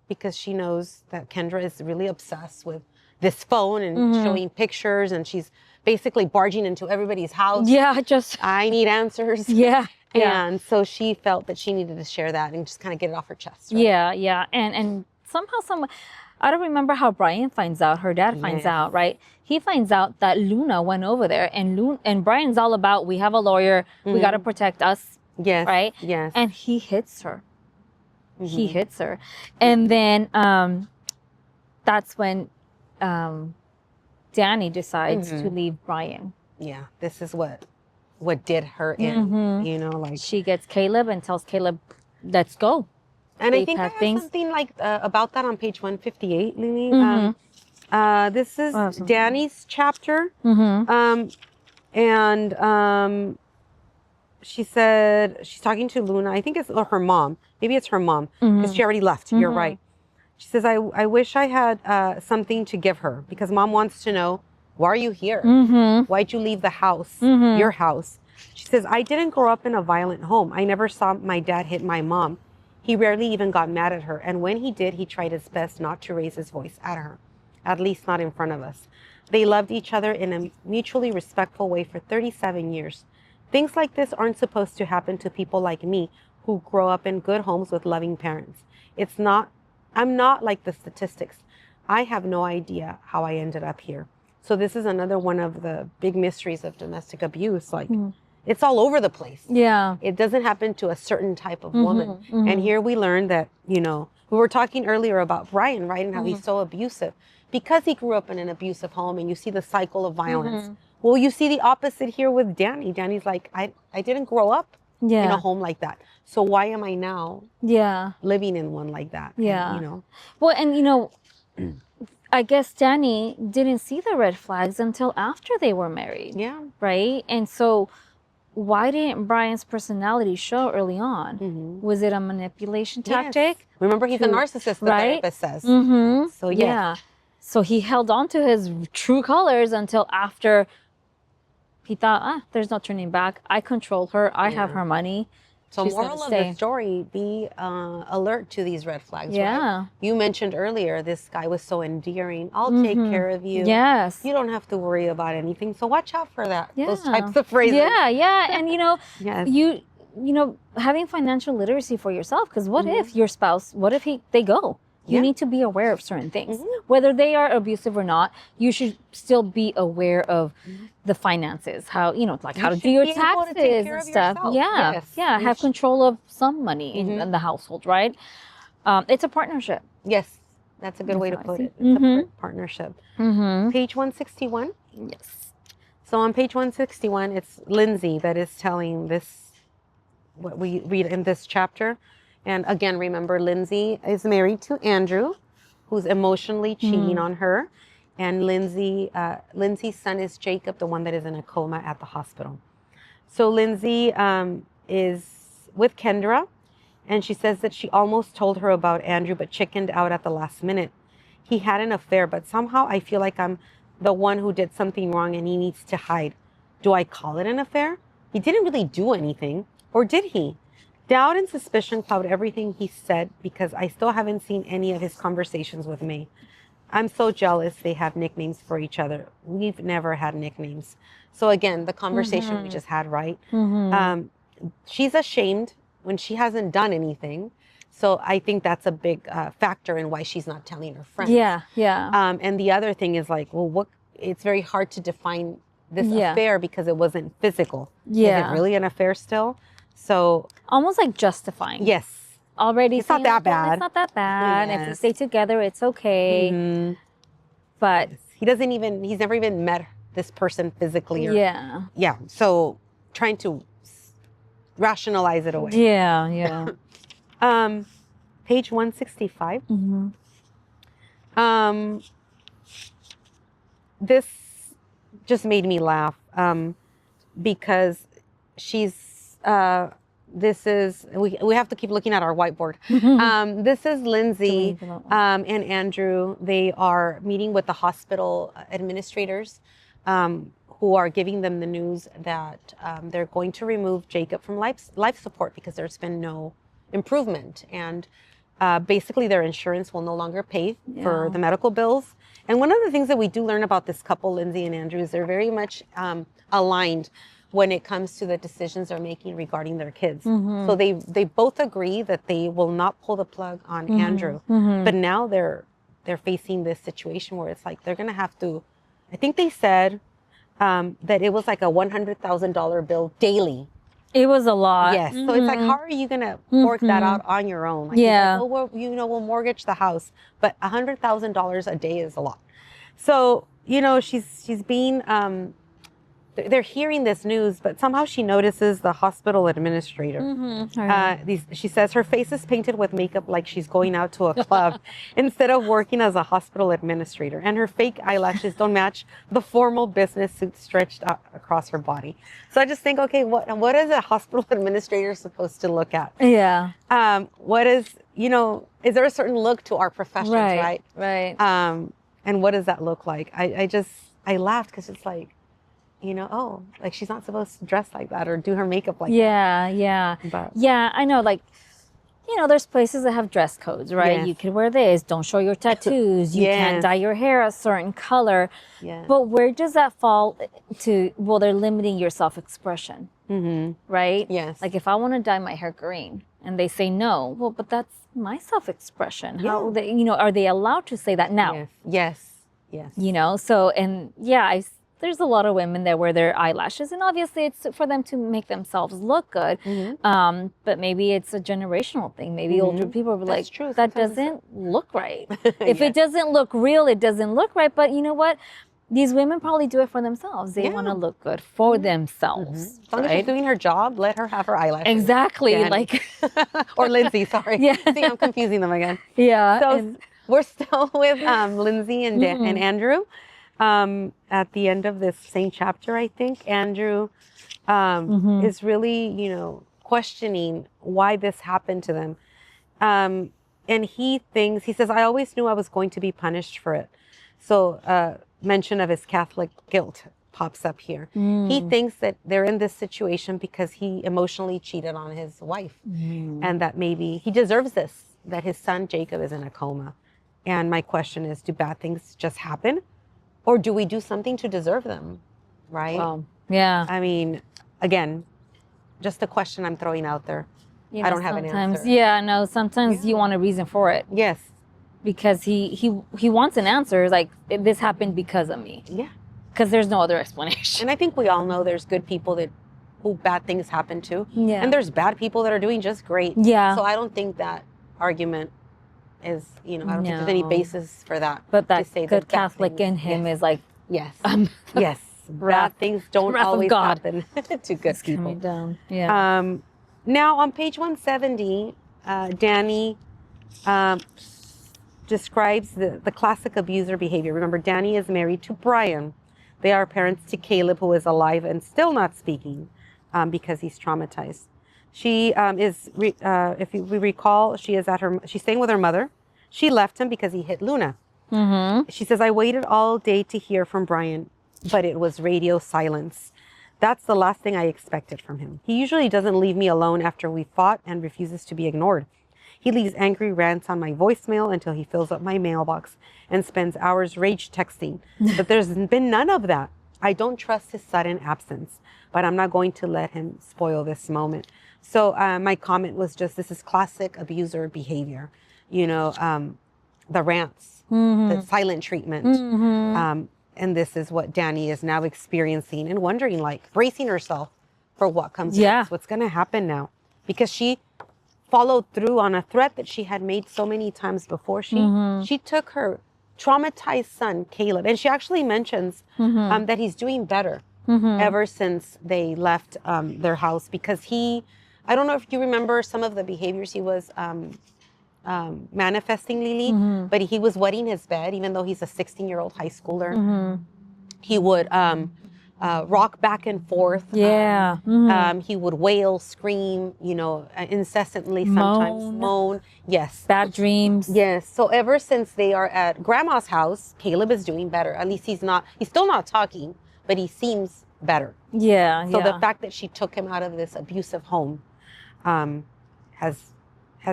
because she knows that Kendra is really obsessed with this phone and showing pictures, and she's basically barging into everybody's house. Yeah, I need answers. Yeah. And so she felt that she needed to share that and just kind of get it off her chest. Right? Yeah. And somehow, I don't remember how Brian finds out. Her dad finds out, right? He finds out that Luna went over there, and Brian's all about, we have a lawyer, we got to protect us. Yes. Right? Yes. And he hits her. He hits her. And then that's when Danny decides to leave Brian. Yeah. This is what did her in, like. She gets Caleb and tells Caleb, let's go. And I think I have something like about that on page 158, Lily. This is Danny's chapter. And she said, she's talking to Luna. I think it's her mom. Maybe it's her mom, because she already left. You're right. She says, I wish I had something to give her, because mom wants to know, why are you here? Why'd you leave the house, your house? She says, I didn't grow up in a violent home. I never saw my dad hit my mom. He rarely even got mad at her. And when he did, he tried his best not to raise his voice at her, at least not in front of us. They loved each other in a mutually respectful way for 37 years. Things like this aren't supposed to happen to people like me who grow up in good homes with loving parents. I'm not like the statistics. I have no idea how I ended up here. So this is another one of the big mysteries of domestic abuse. Like, it's all over the place. Yeah. It doesn't happen to a certain type of woman. And here we learn that, we were talking earlier about Brian, right? And how he's so abusive because he grew up in an abusive home, and you see the cycle of violence. Well, you see the opposite here with Danny. Danny's like, I didn't grow up in a home like that. So why am I now living in one like that? Yeah. And, well, and, I guess Danny didn't see the red flags until after they were married. Yeah. Right? And so why didn't Brian's personality show early on? Was it a manipulation tactic? Yes. Remember, he's a narcissist, the therapist says. So, yeah. So he held on to his true colors until after he thought, there's no turning back. I control her. I have her money. So moral of the story, be alert to these red flags, right? You mentioned earlier, this guy was so endearing. I'll take care of you. Yes. You don't have to worry about anything. So watch out for that. Those types of phrases. Yeah. And, you having financial literacy for yourself, because what if your spouse, they go? You need to be aware of certain things. Whether they are abusive or not, you should still be aware of the finances, how, how to do your taxes and stuff. Yeah. Have control of some money in the household, right? It's a partnership. Yes. That's a good way to put it. It's a partnership. Page 161. Yes. So on page 161, it's Lindsay that is telling this, what we read in this chapter. And again, remember, Lindsay is married to Andrew, who's emotionally cheating on her. And Lindsay's son is Jacob, the one that is in a coma at the hospital. So Lindsay is with Kendra, and she says that she almost told her about Andrew, but chickened out at the last minute. He had an affair, but somehow I feel like I'm the one who did something wrong and he needs to hide. Do I call it an affair? He didn't really do anything, or did he? Doubt and suspicion cloud everything he said because I still haven't seen any of his conversations with me. I'm so jealous they have nicknames for each other. We've never had nicknames. So again, the conversation we just had, right? She's ashamed when she hasn't done anything. So I think that's a big factor in why she's not telling her friends. Yeah. And the other thing is like, well, it's very hard to define this affair because it wasn't physical. Is it really an affair still? So almost like justifying. Yes. already it's not that bad. It's not that bad. Yes. If we stay together, it's okay. Mm-hmm. But he's never even met this person physically. Or, yeah. So trying to rationalize it away. Yeah. Page 165. This just made me laugh because she's we have to keep looking at our whiteboard. This is Lindsay and Andrew. They are meeting with the hospital administrators who are giving them the news that they're going to remove Jacob from life support because there's been no improvement, and basically their insurance will no longer pay for the medical bills. And one of the things that we do learn about this couple, Lindsay and Andrew, is they're very much aligned when it comes to the decisions they're making regarding their kids. So they both agree that they will not pull the plug on Andrew, but now they're facing this situation where it's like they're going to have to, I think they said that it was like a $100,000 bill daily. It was a lot. Yes. So it's like, how are you going to work that out on your own? Like, like, oh, we'll mortgage the house, but $100,000 a day is a lot. So, she's being, they're hearing this news, but somehow she notices the hospital administrator. She says her face is painted with makeup like she's going out to a club instead of working as a hospital administrator. And her fake eyelashes don't match the formal business suit stretched out across her body. So I just think, okay, what is a hospital administrator supposed to look at? Yeah. What is, is there a certain look to our professions, right? Right. And what does that look like? I laughed because it's like, like she's not supposed to dress like that or do her makeup like that. Yeah. I know, like, there's places that have dress codes, right? You can wear this, don't show your tattoos, you can't dye your hair a certain color. But where does that fall to, well, they're limiting your self-expression, right? Yes. Like if I want to dye my hair green and they say no, well, but that's my self-expression. How they, are they allowed to say that now? Yes. So, and there's a lot of women that wear their eyelashes, and obviously it's for them to make themselves look good. But maybe it's a generational thing. Maybe older people are like, that doesn't look right. If it doesn't look real, it doesn't look right. But you know what? These women probably do it for themselves. They want to look good for themselves. As long as she's doing her job, let her have her eyelashes. Exactly. Like, or Lindsay, sorry. See, I'm confusing them again. So we're still with Lindsay and Andrew. At the end of this same chapter, I think Andrew is really, questioning why this happened to them. And he says, I always knew I was going to be punished for it. So mention of his Catholic guilt pops up here. He thinks that they're in this situation because he emotionally cheated on his wife and that maybe he deserves this, that his son Jacob is in a coma. And my question is, do bad things just happen? Or do we do something to deserve them, right? Well, yeah. I mean, again, just a question I'm throwing out there. I don't have an answer. Yeah, no, sometimes you want a reason for it. Yes. Because he wants an answer, like, this happened because of me. Yeah. Because there's no other explanation. And I think we all know there's good people who bad things happen to. Yeah. And there's bad people that are doing just great. Yeah. So I don't think that argument is, I don't think there's any basis for that. But that good Catholic in him is like, yes, bad things don't always happen to good people. Down. Yeah. Now on page 170, Danny describes the classic abuser behavior. Remember, Danny is married to Brian. They are parents to Caleb, who is alive and still not speaking because he's traumatized. She if we recall, she's staying with her mother. She left him because he hit Luna. She says, I waited all day to hear from Brian, but it was radio silence. That's the last thing I expected from him. He usually doesn't leave me alone after we fought and refuses to be ignored. He leaves angry rants on my voicemail until he fills up my mailbox and spends hours rage texting. But there's been none of that. I don't trust his sudden absence, but I'm not going to let him spoil this moment. So my comment was just, this is classic abuser behavior. The rants, the silent treatment. And this is what Danny is now experiencing and wondering, like, bracing herself for what comes next, what's going to happen now. Because she followed through on a threat that she had made so many times before. She took her traumatized son, Caleb, and she actually mentions that he's doing better ever since they left their house, because I don't know if you remember some of the behaviors he was manifesting, Lily, but he was wetting his bed, even though he's a 16-year-old high schooler. He would rock back and forth. He would wail, scream, incessantly, sometimes moan. Yes. Bad dreams. Yes. So ever since they are at Grandma's house, Caleb is doing better. At least he's still not talking, but he seems better. So the fact that she took him out of this abusive home has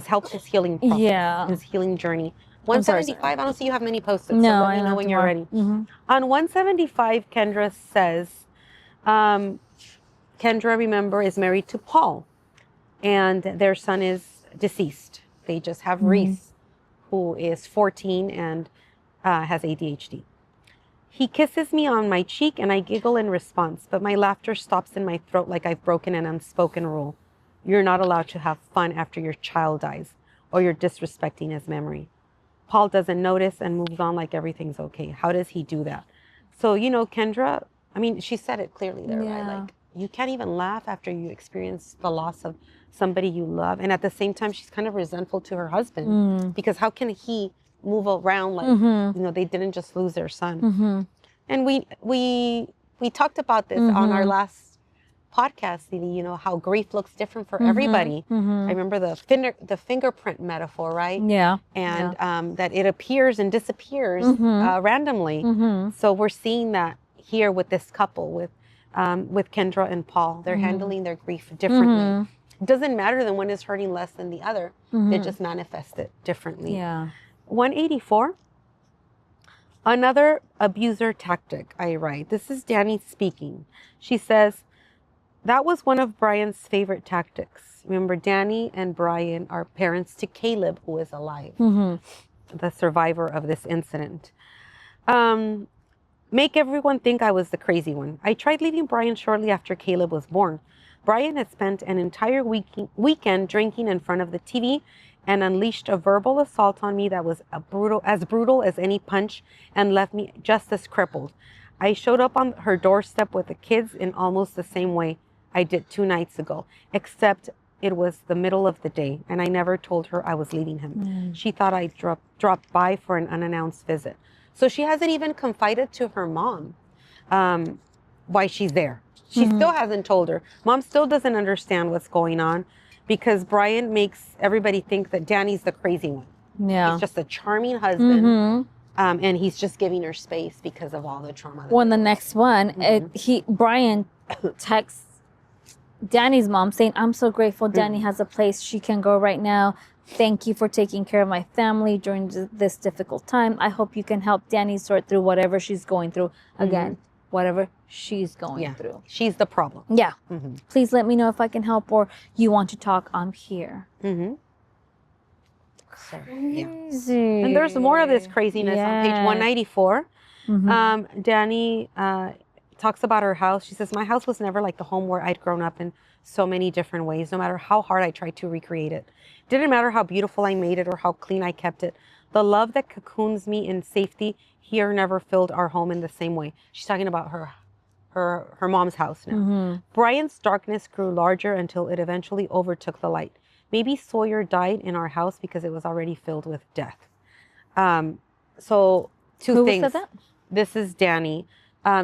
helped his healing process, his healing journey. 175, I don't see you have many post-its, so let me know when you're ready. On 175, Kendra says, Kendra, remember, is married to Paul, and their son is deceased. They just have Reese, who is 14 and has ADHD. He kisses me on my cheek and I giggle in response, but my laughter stops in my throat like I've broken an unspoken rule. You're not allowed to have fun after your child dies, or you're disrespecting his memory. Paul doesn't notice and moves on like everything's okay. How does he do that? So, Kendra, I mean, she said it clearly there, right? Like, you can't even laugh after you experience the loss of somebody you love. And at the same time, she's kind of resentful to her husband, because how can he move around like, they didn't just lose their son. And we talked about this on our last podcast, how grief looks different for everybody. I remember the fingerprint metaphor, right? And that it appears and disappears randomly. So we're seeing that here with this couple, with Kendra and Paul. They're handling their grief differently. It doesn't matter that one is hurting less than the other. They just manifest it differently. 184. Another abuser tactic, I write. This is Danny speaking. She says, that was one of Brian's favorite tactics. Remember, Danny and Brian are parents to Caleb, who is alive, the survivor of this incident. Make everyone think I was the crazy one. I tried leaving Brian shortly after Caleb was born. Brian had spent an entire weekend drinking in front of the TV and unleashed a verbal assault on me that was as brutal as any punch, and left me just as crippled. I showed up on her doorstep with the kids in almost the same way I did 2 nights ago, except it was the middle of the day, and I never told her I was leaving him. She thought I dropped by for an unannounced visit. So she hasn't even confided to her mom why she's there. She still hasn't told her. Mom still doesn't understand what's going on, because Brian makes everybody think that Danny's the crazy one. He's just a charming husband. And he's just giving her space because of all the trauma. Well, the next one, Brian texts Danny's mom saying, I'm so grateful Danny has a place she can go right now. Thank you for taking care of my family during this difficult time. I hope you can help Danny sort through whatever she's going through. Again, whatever she's going through. She's the problem. Please let me know if I can help, or you want to talk, I'm here. Crazy. And there's more of this craziness on page 194. Danny talks about her house. She says, my house was never like the home where I'd grown up in so many different ways, no matter how hard I tried to recreate it. Didn't matter how beautiful I made it or how clean I kept it. The love that cocoons me in safety here never filled our home in the same way. She's talking about her mom's house now. Brian's darkness grew larger until it eventually overtook the light. Maybe Sawyer died in our house because it was already filled with death. So two things. Who said that? This is Danny.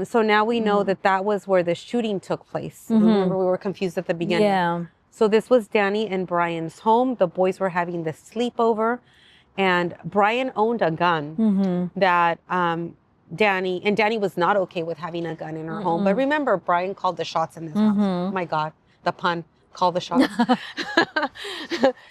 So now we know that was where the shooting took place. Remember, we were confused at the beginning. So this was Danny and Brian's home. The boys were having this sleepover, and Brian owned a gun that Danny was not okay with having a gun in her home. But remember, Brian called the shots in this house. Oh my God, the pun. Call the shots.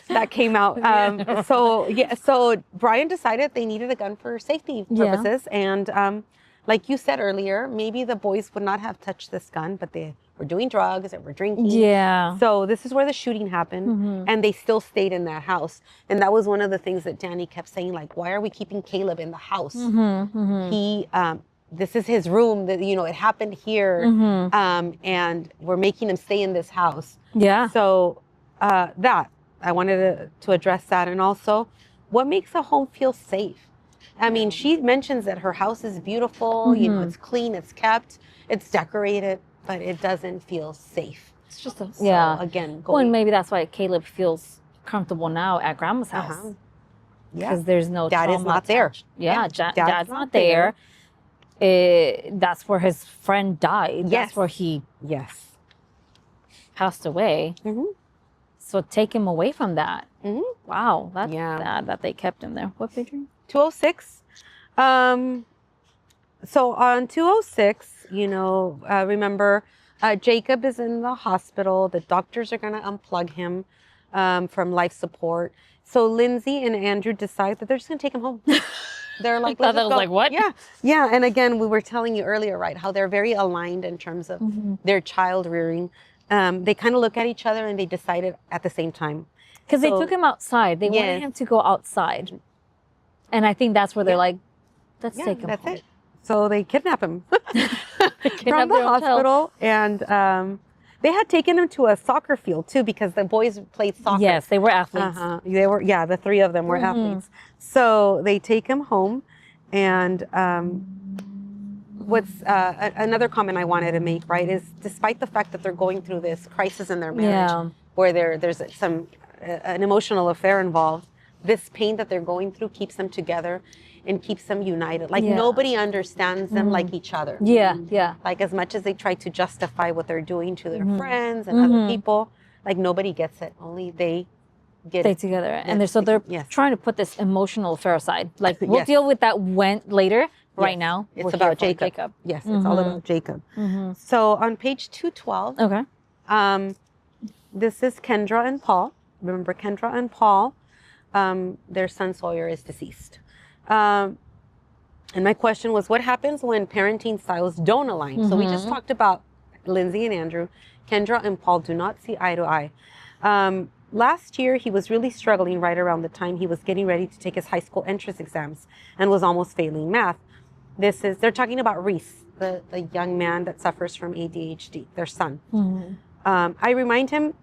That came out. So Brian decided they needed a gun for safety purposes. And like you said earlier, maybe the boys would not have touched this gun, but they were doing drugs and were drinking. So this is where the shooting happened, and they still stayed in that house. And that was one of the things that Danny kept saying, like, why are we keeping Caleb in the house? This is his room, that, it happened here. And we're making him stay in this house. So that. I wanted to address that. And also, what makes a home feel safe? I mean, she mentions that her house is beautiful, you know, it's clean, it's kept, it's decorated, but it doesn't feel safe. It's just again, well, and maybe that's why Caleb feels comfortable now at Grandma's house. Because there's no Dad is not there. Dad's not there. That's where his friend died. That's where he passed away. So take him away from that. Wow, that's sad that they kept him there. What page are you? 206. So on 206, you know, remember, Jacob is in the hospital. The doctors are going to unplug him from life support. So Lindsay and Andrew decide that they're just going to take him home. They're like, let's go. Like, what? Yeah. And again, we were telling you earlier, right, how they're very aligned in terms of their child rearing. They kind of look at each other and they decided at the same time. Because they took him outside. They wanted him to go outside. And I think that's where they're like, let's take him that's home. it. So they kidnap him from the hospital. And they had taken him to a soccer field too, because the boys played soccer. Yes, they were athletes. They were, the three of them were athletes. So they take him home. And what's another comment I wanted to make, right, is despite the fact that they're going through this crisis in their marriage, where there's an emotional affair involved, this pain that they're going through keeps them together and keeps them united. Like nobody understands them like each other. Like as much as they try to justify what they're doing to their friends and other people, like nobody gets it. Only they get it together. And they're trying to put this emotional affair aside. Like we'll deal with that later. Right now, it's about Jacob. Yes, it's all about Jacob. So on page 212, this is Kendra and Paul. Remember, Kendra and Paul, their son Sawyer is deceased. And my question was, what happens when parenting styles don't align? So we just talked about Lindsay and Andrew. Kendra and Paul do not see eye to eye. Last year, he was really struggling right around the time he was getting ready to take his high school entrance exams and was almost failing math. They're talking about Reese, the young man that suffers from ADHD, their son. I remind him,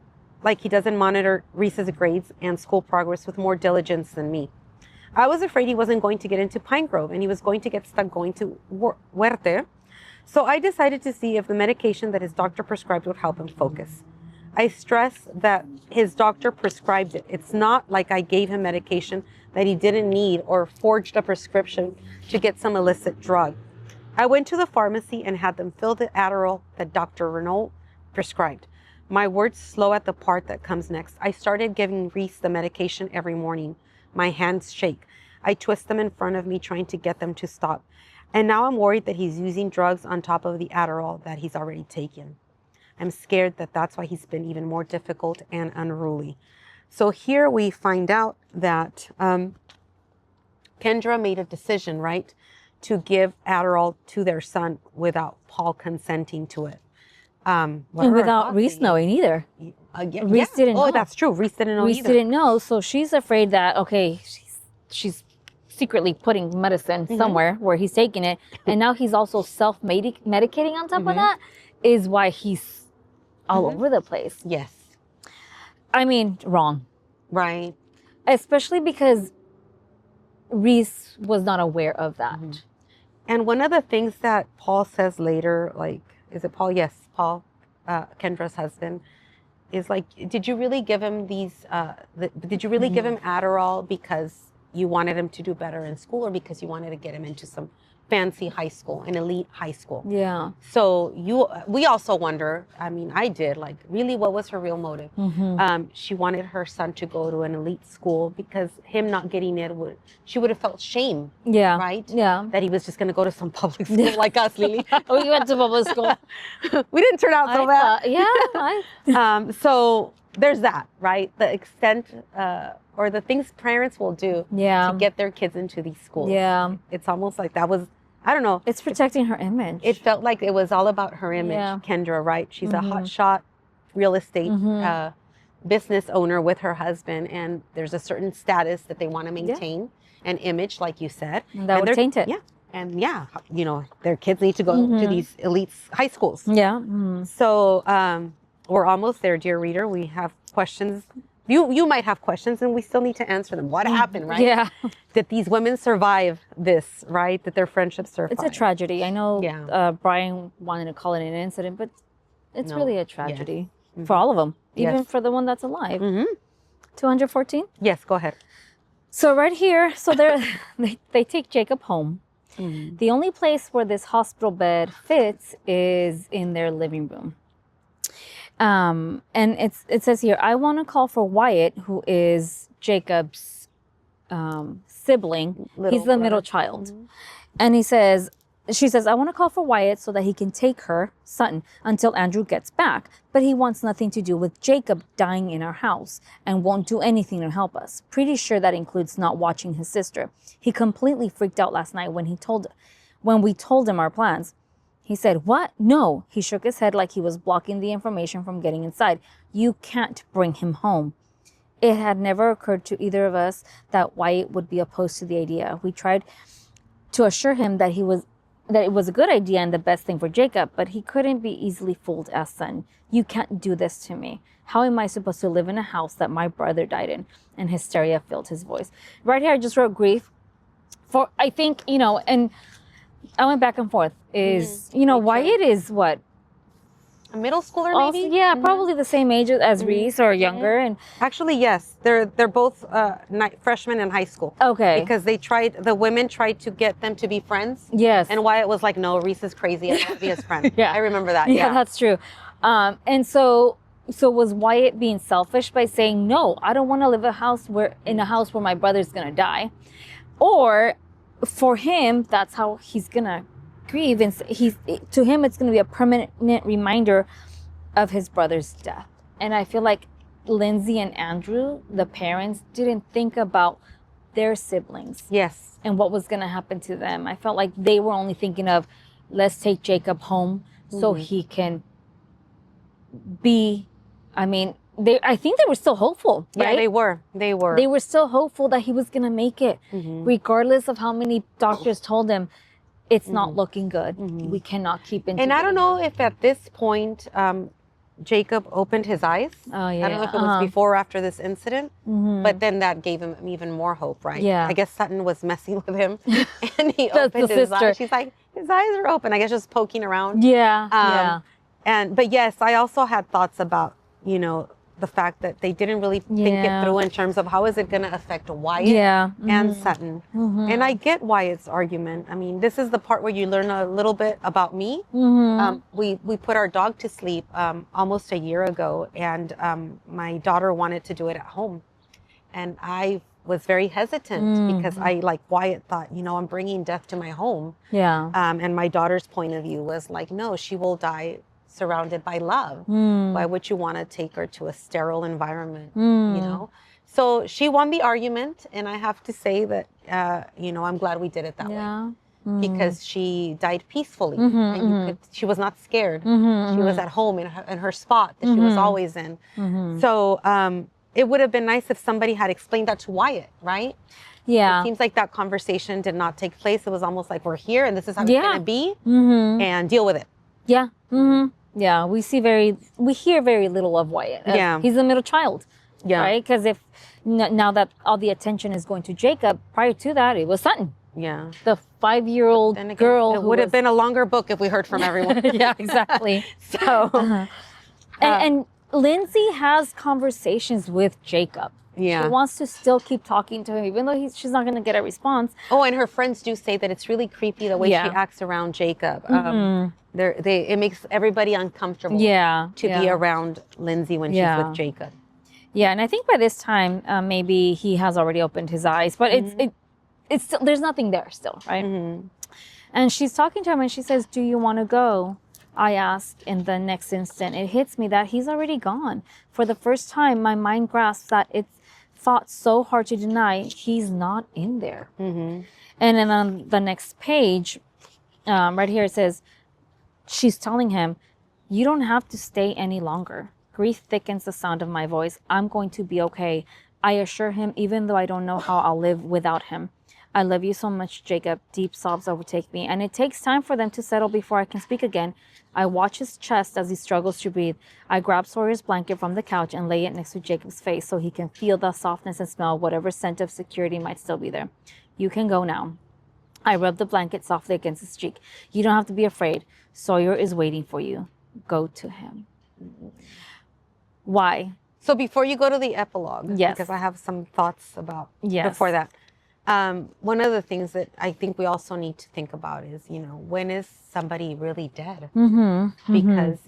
like, he doesn't monitor Reese's grades and school progress with more diligence than me. I was afraid he wasn't going to get into Pine Grove and he was going to get stuck going to Huerte. So I decided to see if the medication that his doctor prescribed would help him focus. I stress that his doctor prescribed it. It's not like I gave him medication that he didn't need or forged a prescription to get some illicit drug. I went to the pharmacy and had them fill the Adderall that Dr. Renault prescribed. My words slow at the part that comes next. I started giving Reese the medication every morning. My hands shake. I twist them in front of me, trying to get them to stop. And now I'm worried that he's using drugs on top of the Adderall that he's already taken. I'm scared that that's why he's been even more difficult and unruly. So here we find out that Kendra made a decision, right, to give Adderall to their son without Paul consenting to it. And without Reese knowing either. Reese didn't know. Oh, that's true. Reese didn't know Reese either. didn't know, so she's afraid that, okay, she's secretly putting medicine somewhere where he's taking it, and now he's also self-medicating on top of that, is why he's all over the place. Yes. I mean, wrong. Right. Especially because Reese was not aware of that. And one of the things that Paul says later, like, is it Paul? Yes, Paul, Kendra's husband, is like, did you really give him did you really give him Adderall because you wanted him to do better in school, or because you wanted to get him into some fancy high school, an elite high school? Yeah. So we also wonder, I mean, I did, like, really, what was her real motive? She wanted her son to go to an elite school because him not getting it, she would have felt shame. Yeah. Right? Yeah. That he was just going to go to some public school like us, Lily. We went to public school. We didn't turn out so bad. So there's that, right? The extent or the things parents will do to get their kids into these schools. Yeah. It's almost like that was, I don't know. It's protecting her image. It felt like it was all about her image, Kendra, right? She's a hotshot real estate business owner with her husband, and there's a certain status that they want to maintain, an image, like you said. And that would taint it. Yeah. And you know, their kids need to go to these elite high schools. Yeah. So we're almost there, dear reader. We have questions You might have questions, and we still need to answer them. What happened, right? Yeah. Did these women survive this, right? Did their friendships survive? It's a tragedy. I know Yeah. Brian wanted to call it an incident, but it's No. really a tragedy for all of them, even for the one that's alive. 214? Yes, go ahead. So right here, they take Jacob home. The only place where this hospital bed fits is in their living room. And it says here, I want to call for Wyatt, who is Jacob's sibling. He's the middle child. And she says, I want to call for Wyatt so that he can take her, Sutton, until Andrew gets back. But he wants nothing to do with Jacob dying in our house and won't do anything to help us. Pretty sure that includes not watching his sister. He completely freaked out last night when we told him our plans. He said, what? No. He shook his head like he was blocking the information from getting inside. You can't bring him home. It had never occurred to either of us that Wyatt would be opposed to the idea. We tried to assure him that it was a good idea and the best thing for Jacob, but he couldn't be easily fooled as son. You can't do this to me. How am I supposed to live in a house that my brother died in? And hysteria filled his voice. Right here, I just wrote grief. For, I think, and I went back and forth. Wyatt is what? A middle schooler, maybe? Also, yeah, probably the same age as Reese or younger. And actually, yes, they're both freshmen in high school. Okay. Because the women tried to get them to be friends. Yes. And Wyatt was like, no, Reese is crazy. I won't be his friend. Yeah. I remember that. Yeah, that's true. And so was Wyatt being selfish by saying, no, I don't want to live in a house where my brother's going to die? Or for him, that's how he's going to grieve. And to him, it's going to be a permanent reminder of his brother's death. And I feel like Lindsay and Andrew, the parents, didn't think about their siblings. Yes. And what was going to happen to them. I felt like they were only thinking of, let's take Jacob home so he can be, I think they were still hopeful, right? Yeah, they were. They were still hopeful that he was going to make it, regardless of how many doctors told him, it's not looking good. We cannot keep in. And I don't know if at this point, Jacob opened his eyes. Oh, yeah. I don't know if it was before or after this incident, but then that gave him even more hope, right? Yeah. I guess Sutton was messing with him, and he opened his eyes. She's like, his eyes are open. I guess just poking around. Yeah. But yes, I also had thoughts about, the fact that they didn't really think it through in terms of how is it going to affect Wyatt and Sutton. And I get Wyatt's argument. I mean, this is the part where you learn a little bit about me. We put our dog to sleep almost a year ago, and my daughter wanted to do it at home. And I was very hesitant because I, like Wyatt, thought, I'm bringing death to my home. Yeah. And my daughter's point of view was like, no, she will die surrounded by love. Why would you want to take her to a sterile environment? So she won the argument, and I have to say that I'm glad we did it that way because she died peacefully, and she was not scared. She was at home in her spot that she was always in. So it would have been nice if somebody had explained that to Wyatt, right? Yeah. It seems like that conversation did not take place. It was almost like, we're here and this is how it's going to be, and deal with it. Yeah. Yeah, we hear very little of Wyatt. He's the middle child. Yeah. Right? Because if now that all the attention is going to Jacob, prior to that, it was Sutton. Yeah. The 5-year-old girl. It would have been a longer book if we heard from everyone. Yeah, exactly. So, and Lindsay has conversations with Jacob. Yeah. She wants to still keep talking to him, even though she's not going to get a response. Oh, and her friends do say that it's really creepy the way she acts around Jacob. It makes everybody uncomfortable to be around Lindsay when she's with Jacob. Yeah, and I think by this time, maybe he has already opened his eyes, but it's still, there's nothing there still, right? And she's talking to him and she says, do you want to go? I ask in the next instant. It hits me that he's already gone. For the first time, my mind grasps that it's fought so hard to deny he's not in there. And then on the next page, right here, it says, she's telling him, you don't have to stay any longer. Grief thickens the sound of my voice. I'm going to be okay. I assure him, even though I don't know how I'll live without him. I love you so much, Jacob. Deep sobs overtake me, and it takes time for them to settle before I can speak again. I watch his chest as he struggles to breathe. I grab Sawyer's blanket from the couch and lay it next to Jacob's face so he can feel the softness and smell whatever scent of security might still be there. You can go now. I rub the blanket softly against his cheek. You don't have to be afraid. Sawyer is waiting for you. Go to him. Why? So before you go to the epilogue, Yes. because I have some thoughts about Yes. before that. One of the things that I think we also need to think about is, when is somebody really dead? Because,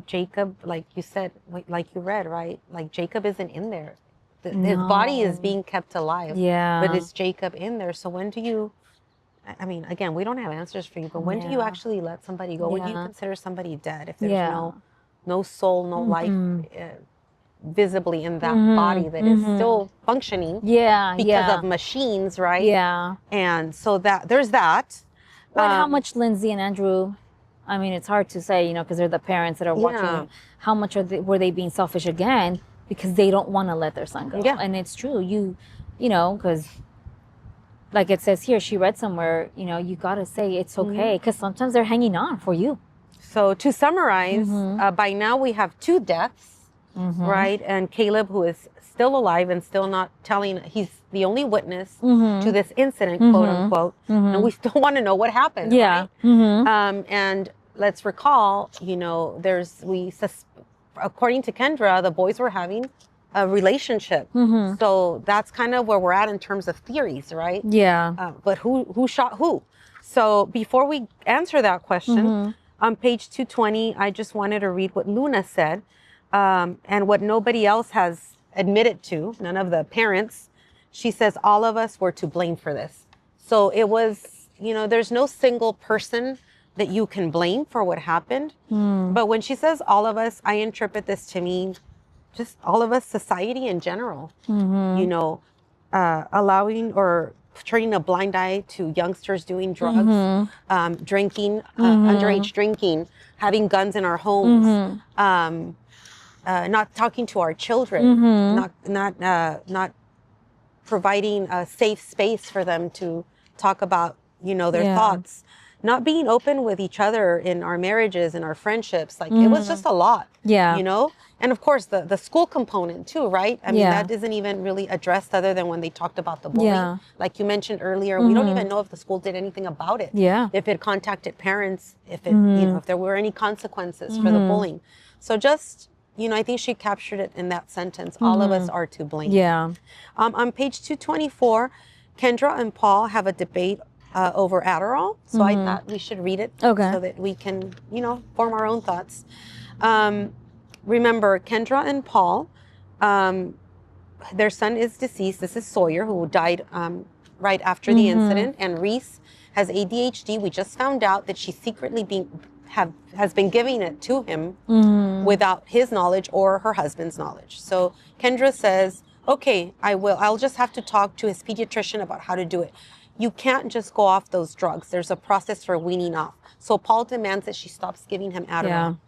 Jacob, like you said, like you read, right? Like Jacob isn't in there. His body is being kept alive. Yeah. But is Jacob in there? So when do you, I mean, again, we don't have answers for you, but when do you actually let somebody go? When do you consider somebody dead? If there's no soul, no life visibly in that body that is still functioning because of machines, right? Yeah. And so that there's that. But how much Lindsay and Andrew, I mean, it's hard to say, because they're the parents that are watching. How much were they being selfish again because they don't want to let their son go? Yeah. And it's true. Because like it says here, she read somewhere, you got to say it's okay because sometimes they're hanging on for you. So to summarize, by now we have 2 deaths. Right? And Caleb, who is still alive and still not telling, he's the only witness to this incident, quote unquote. And we still want to know what happened. Yeah. Right? And let's recall, according to Kendra, the boys were having a relationship. So that's kind of where we're at in terms of theories, right? Yeah. But who shot who? So before we answer that question, on page 220, I just wanted to read what Luna said. And what nobody else has admitted to, none of the parents, she says all of us were to blame for this. So it was, there's no single person that you can blame for what happened. But when she says all of us, I interpret this to mean just all of us, society in general, allowing or turning a blind eye to youngsters doing drugs, drinking, underage drinking, having guns in our homes, not talking to our children, not providing a safe space for them to talk about, their thoughts, not being open with each other in our marriages and our friendships. Like it was just a lot, and of course the school component too, right? I mean, that isn't even really addressed other than when they talked about the bullying. Like you mentioned earlier, we don't even know if the school did anything about it. If it contacted parents, if it, if there were any consequences for the bullying. So just, I think she captured it in that sentence. All of us are to blame. On page 224, Kendra and Paul have a debate over Adderall. So I thought we should read it so that we can, form our own thoughts. Remember, Kendra and Paul, their son is deceased. This is Sawyer, who died right after the incident. And Reese has ADHD. We just found out that she's secretly has been giving it to him without his knowledge or her husband's knowledge. So Kendra says, okay, I'll just have to talk to his pediatrician about how to do it. You can't just go off those drugs. There's a process for weaning off. So Paul demands that she stops giving him Adderall.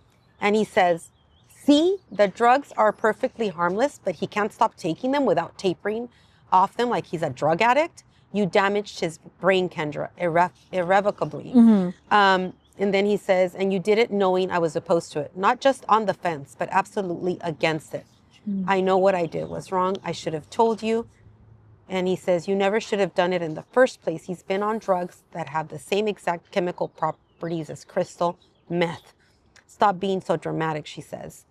And he says, see, the drugs are perfectly harmless, but he can't stop taking them without tapering off them like he's a drug addict. You damaged his brain, Kendra, irrevocably. And then he says, and you did it knowing I was opposed to it. Not just on the fence, but absolutely against it. I know what I did was wrong. I should have told you. And he says, you never should have done it in the first place. He's been on drugs that have the same exact chemical properties as crystal meth. Stop being so dramatic, she says.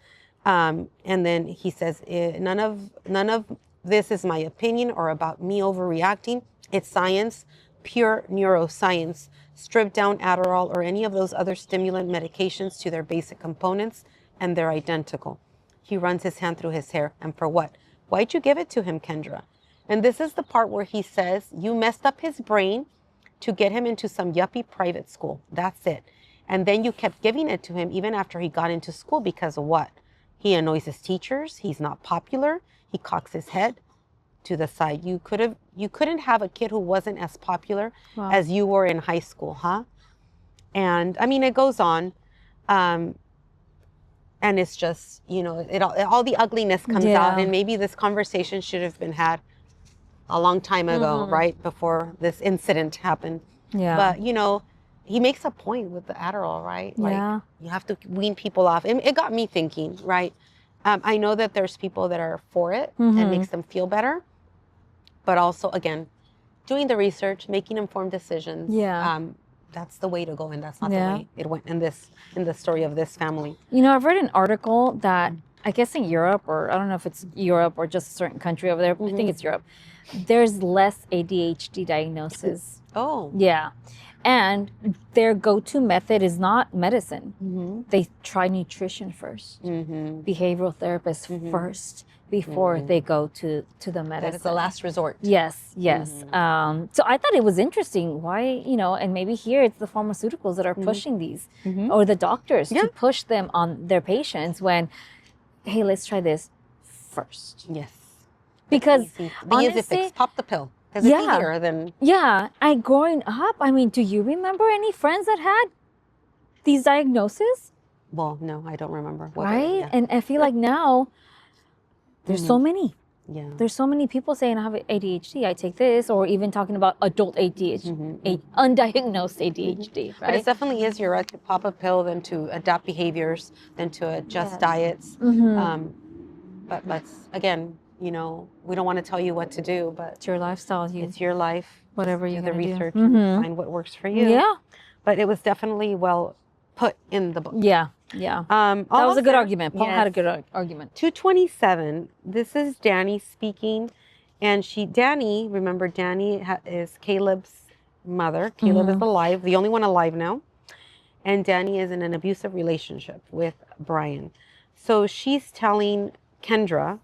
And then he says, none of this is my opinion or about me overreacting. It's science, pure neuroscience. Strip down Adderall or any of those other stimulant medications to their basic components, and they're identical. He runs his hand through his hair. And for what? Why'd you give it to him, Kendra? And this is the part where he says, you messed up his brain to get him into some yuppie private school. That's it. And then you kept giving it to him even after he got into school because of what? He annoys his teachers. He's not popular. He cocks his head to the side. You couldn't have a kid who wasn't as popular as you were in high school, huh? And I mean, it goes on. And it's just, all the ugliness comes out, and maybe this conversation should have been had a long time ago, right before this incident happened. Yeah. But he makes a point with the Adderall, right? Like Yeah. you have to wean people off. It got me thinking, right? I know that there's people that are for it and makes them feel better, but also again, doing the research, making informed decisions. Yeah. That's the way to go, and that's not the way it went in the story of this family. I've read an article that I guess in Europe, or I don't know if it's Europe or just a certain country over there. I think it's Europe. There's less ADHD diagnosis. Oh. Yeah. And their go-to method is not medicine. They try nutrition first, behavioral therapists first, before they go to the medicine. That is the last resort. Yes. So I thought it was interesting. Why, and maybe here it's the pharmaceuticals that are pushing these, or the doctors to push them on their patients when, hey, let's try this first. Yes. Because the honestly, easy fix, pop the pill. Because it's easier than... Yeah. Growing up, do you remember any friends that had these diagnoses? Well, no, I don't remember. Right? And I feel like now, there's so many. Yeah. There's so many people saying I have ADHD, I take this, or even talking about adult ADHD, undiagnosed ADHD, right? But it's definitely easier, right, to pop a pill than to adapt behaviors, than to adjust diets. But let's, again, we don't want to tell you what to do, but it's your lifestyle. It's your life. Whatever you do the research do. and find what works for you. Yeah. But it was definitely well put in the book. Yeah. That was a good argument. Paul had a good argument. 227. This is Danny speaking. And Danny is Caleb's mother. Caleb is alive, the only one alive now. And Danny is in an abusive relationship with Brian. So she's telling Kendra,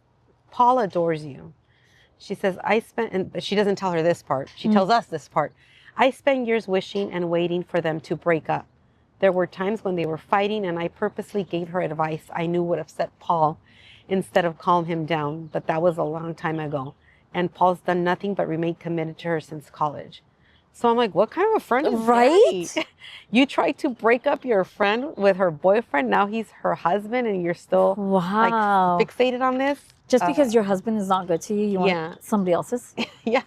Paul adores you. She says, but she doesn't tell her this part. She tells us this part. I spent years wishing and waiting for them to break up. There were times when they were fighting and I purposely gave her advice I knew would upset Paul instead of calm him down. But that was a long time ago. And Paul's done nothing but remain committed to her since college. So I'm like, what kind of a friend is that? You tried to break up your friend with her boyfriend. Now he's her husband and you're still like fixated on this. Just because your husband is not good to you, you want somebody else's? Yeah.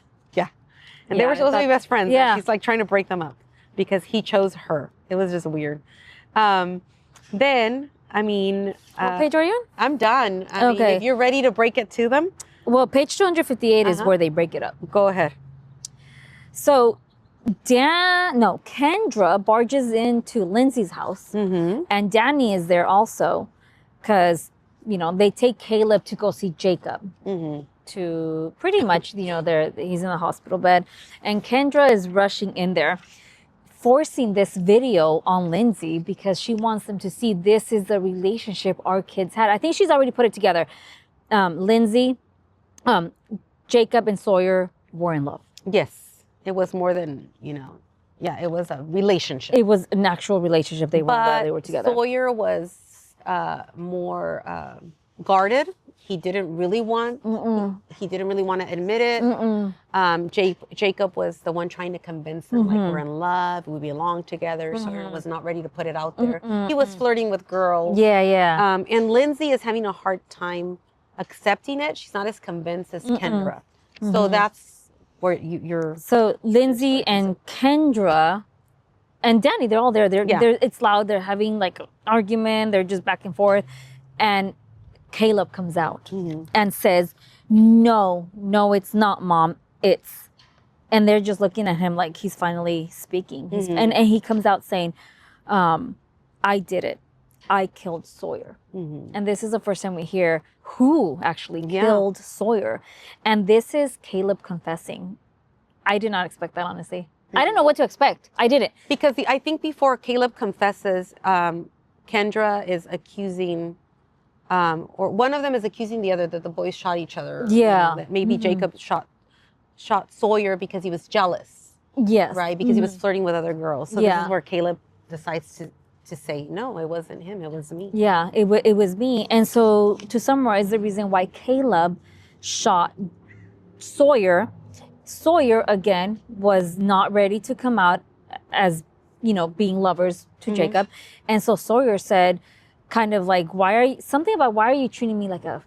And they were supposed to be best friends. Yeah. She's like trying to break them up because he chose her. It was just weird. Then, what page are you on? I'm done. I mean, if you're ready to break it to them. Well, page 258 is where they break it up. Go ahead. So Kendra barges into Lindsay's house, and Danny is there also, because they take Caleb to go see Jacob. To pretty much, he's in the hospital bed, and Kendra is rushing in there, forcing this video on Lindsay because she wants them to see this is the relationship our kids had. I think she's already put it together. Lindsay, Jacob, and Sawyer were in love. Yes, it was more than it was a relationship. It was an actual relationship. They were together. Sawyer was more guarded. He didn't really want. He didn't really want to admit it. Jacob was the one trying to convince them, like, we're in love, we belong together. Sawyer was not ready to put it out there. He was flirting with girls. Yeah. And Lindsay is having a hard time accepting it. She's not as convinced as Kendra. So that's where you're. So Lindsay and Kendra and Danny, they're all there. They're it's loud. They're having like an argument. They're just back and forth, and Caleb comes out and says, no, it's not, Mom. And they're just looking at him like he's finally speaking. And he comes out saying, I did it. I killed Sawyer. And this is the first time we hear who actually killed Sawyer. And this is Caleb confessing. I did not expect that, honestly. I didn't know what to expect. I didn't. Because I think before Caleb confesses, Kendra is accusing... or one of them is accusing the other that the boys shot each other. That maybe Jacob shot Sawyer because he was jealous. Yes. Right? Because he was flirting with other girls. So this is where Caleb decides to say, no, it wasn't him. It was me. Yeah, it was me. And so to summarize the reason why Caleb shot Sawyer, again, was not ready to come out as, being lovers to Jacob. And so Sawyer said, kind of like, why are you treating me like a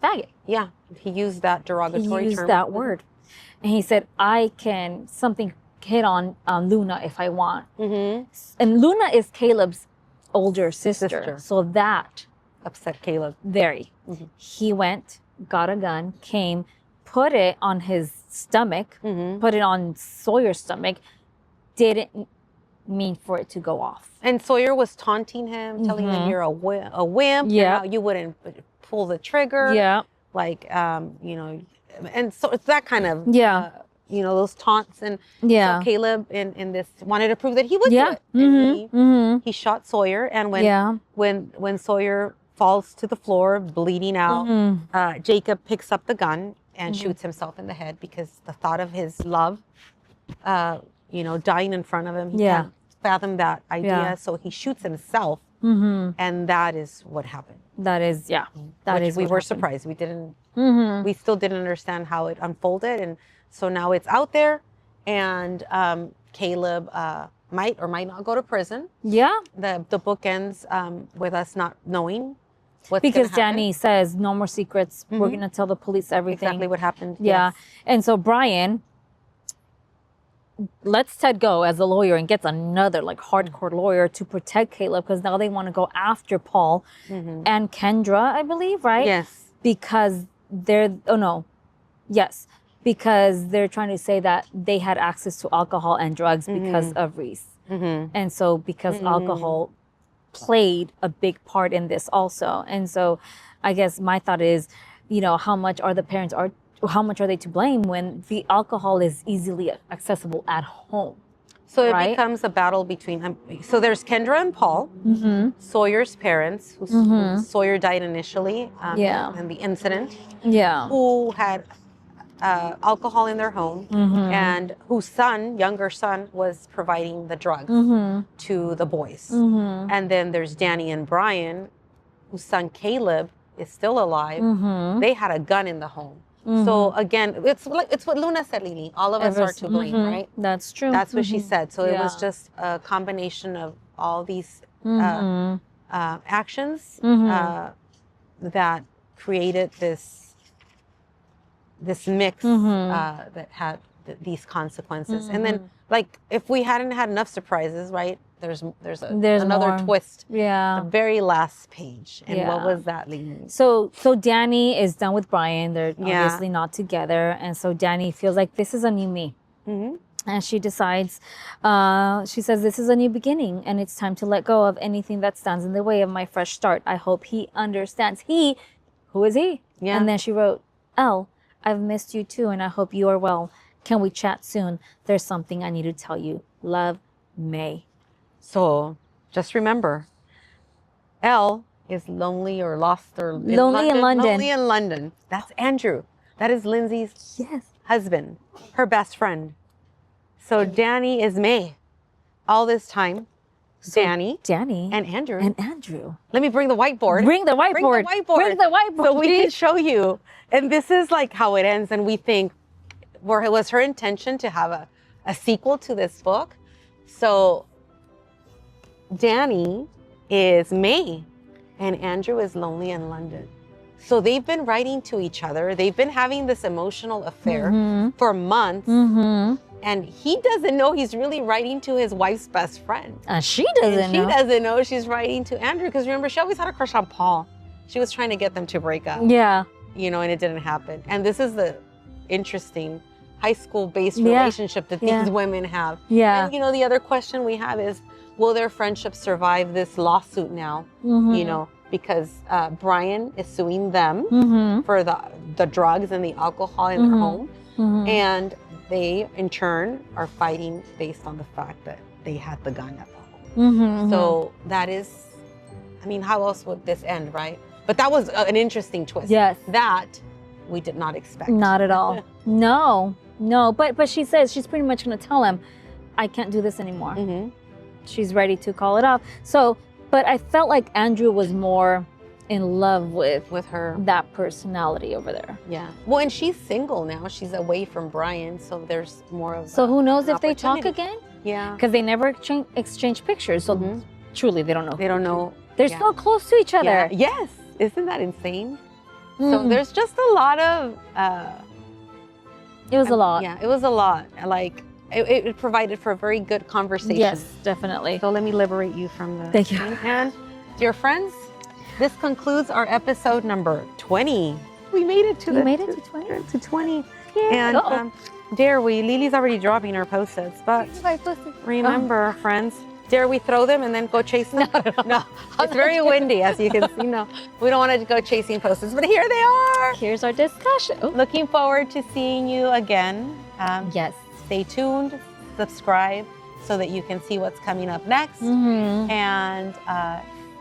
bad faggot. Yeah, he used that derogatory He used term. that word. And he said, I can something hit on Luna if I want. And Luna is Caleb's older sister. So that upset Caleb. Very. He went, got a gun, came, put it on his stomach, put it on Sawyer's stomach, didn't mean for it to go off. And Sawyer was taunting him, telling him you're a wimp, Yeah, and you wouldn't pull the trigger. Yeah. Like, you know, and so it's that kind of, you know, those taunts. And so Caleb in this wanted to prove that he would do it. And he shot Sawyer. And when Sawyer falls to the floor, bleeding out, Jacob picks up the gun and shoots himself in the head because the thought of his love, you know, dying in front of him, he can't fathom that idea. So he shoots himself. And that is what happened. That is, we were surprised. We didn't, we still didn't understand how it unfolded. And so now it's out there, and Caleb might or might not go to prison. Yeah. The book ends with us not knowing what's because gonna happen. Danny says, no more secrets. We're going to tell the police everything. Exactly what happened. Yeah. Yes. And so Brian lets Ted go as a lawyer and gets another like hardcore lawyer to protect Caleb, because now they want to go after Paul and Kendra, I believe, right? Yes. Because because they're trying to say that they had access to alcohol and drugs because of Reese. And so because alcohol played a big part in this also. And so I guess my thought is, you know, how much are they to blame when the alcohol is easily accessible at home? So it becomes a battle between so there's Kendra and Paul, Sawyer's parents, who Sawyer died initially in the incident, who had alcohol in their home, and whose younger son, was providing the drugs to the boys. And then there's Danny and Brian, whose son Caleb is still alive. They had a gun in the home. So again, it's what Luna said, Lili. All of us are to blame, right? That's true. That's what she said. So it was just a combination of all these actions that created this mix that had these consequences. And then, like, if we hadn't had enough surprises, right? There's another more. twist. Yeah. The very last page. And what was that, Lili? So Danny is done with Brian. They're obviously not together. And so Danny feels like this is a new me. And she decides, she says, this is a new beginning, and it's time to let go of anything that stands in the way of my fresh start. I hope he understands. Who is he? Yeah. And then she wrote, Elle, I've missed you too, and I hope you are well. Can we chat soon? There's something I need to tell you. Love, May. So just remember, Elle is lonely or lost or lonely in London. Lonely in London. That's Andrew. That is Lindsay's husband, her best friend. So Danny is May. All this time, Danny and Andrew. Let me bring the whiteboard. Bring the whiteboard. So we can show you. And this is like how it ends. And we think, it was her intention to have a sequel to this book. So Danny is May and Andrew is lonely in London. So they've been writing to each other. They've been having this emotional affair for months. And he doesn't know he's really writing to his wife's best friend. She doesn't know. She doesn't know she's writing to Andrew, because remember, she always had a crush on Paul. She was trying to get them to break up. Yeah. You know, and it didn't happen. And this is the interesting high school-based relationship that these women have. Yeah. And, you know, the other question we have is, will their friendship survive this lawsuit now? You know, because Brian is suing them for the drugs and the alcohol in their home. And they, in turn, are fighting based on the fact that they had the gun at home. So that is, I mean, how else would this end, right? But that was an interesting twist. Yes. That we did not expect. Not at all. No. But she says she's pretty much going to tell him, I can't do this anymore. She's ready to call it off. So, but I felt like Andrew was more in love with her, that personality over there. Yeah. Well, and she's single now. She's away from Brian, so there's more of. So who knows if they talk again? Yeah. Because they never exchange pictures. So truly, they don't know. They don't know. They're so close to each other. Yeah. Yes. Isn't that insane? So there's just a lot of. It was a lot. Yeah, it was a lot. Like it provided for a very good conversation. Yes, definitely. So let me liberate you from the. Thank you. And dear friends, this concludes our episode number 20. We made it to 20. To 20. Yay. And dare we? Lily's already dropping her post-its, but remember, friends, dare we throw them and then go chase them? No. It's very windy, as you can see. No, we don't want to go chasing post-its, but here they are. Here's our discussion. Looking forward to seeing you again. Yes. Stay tuned, subscribe so that you can see what's coming up next, and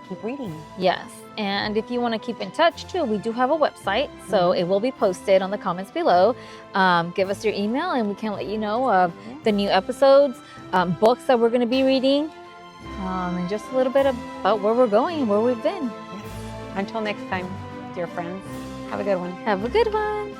keep reading. Yes. And if you want to keep in touch too, we do have a website, so it will be posted on the comments below. Give us your email and we can let you know of the new episodes, books that we're going to be reading, and just a little bit about where we're going and where we've been. Until next time, dear friends, have a good one. Have a good one.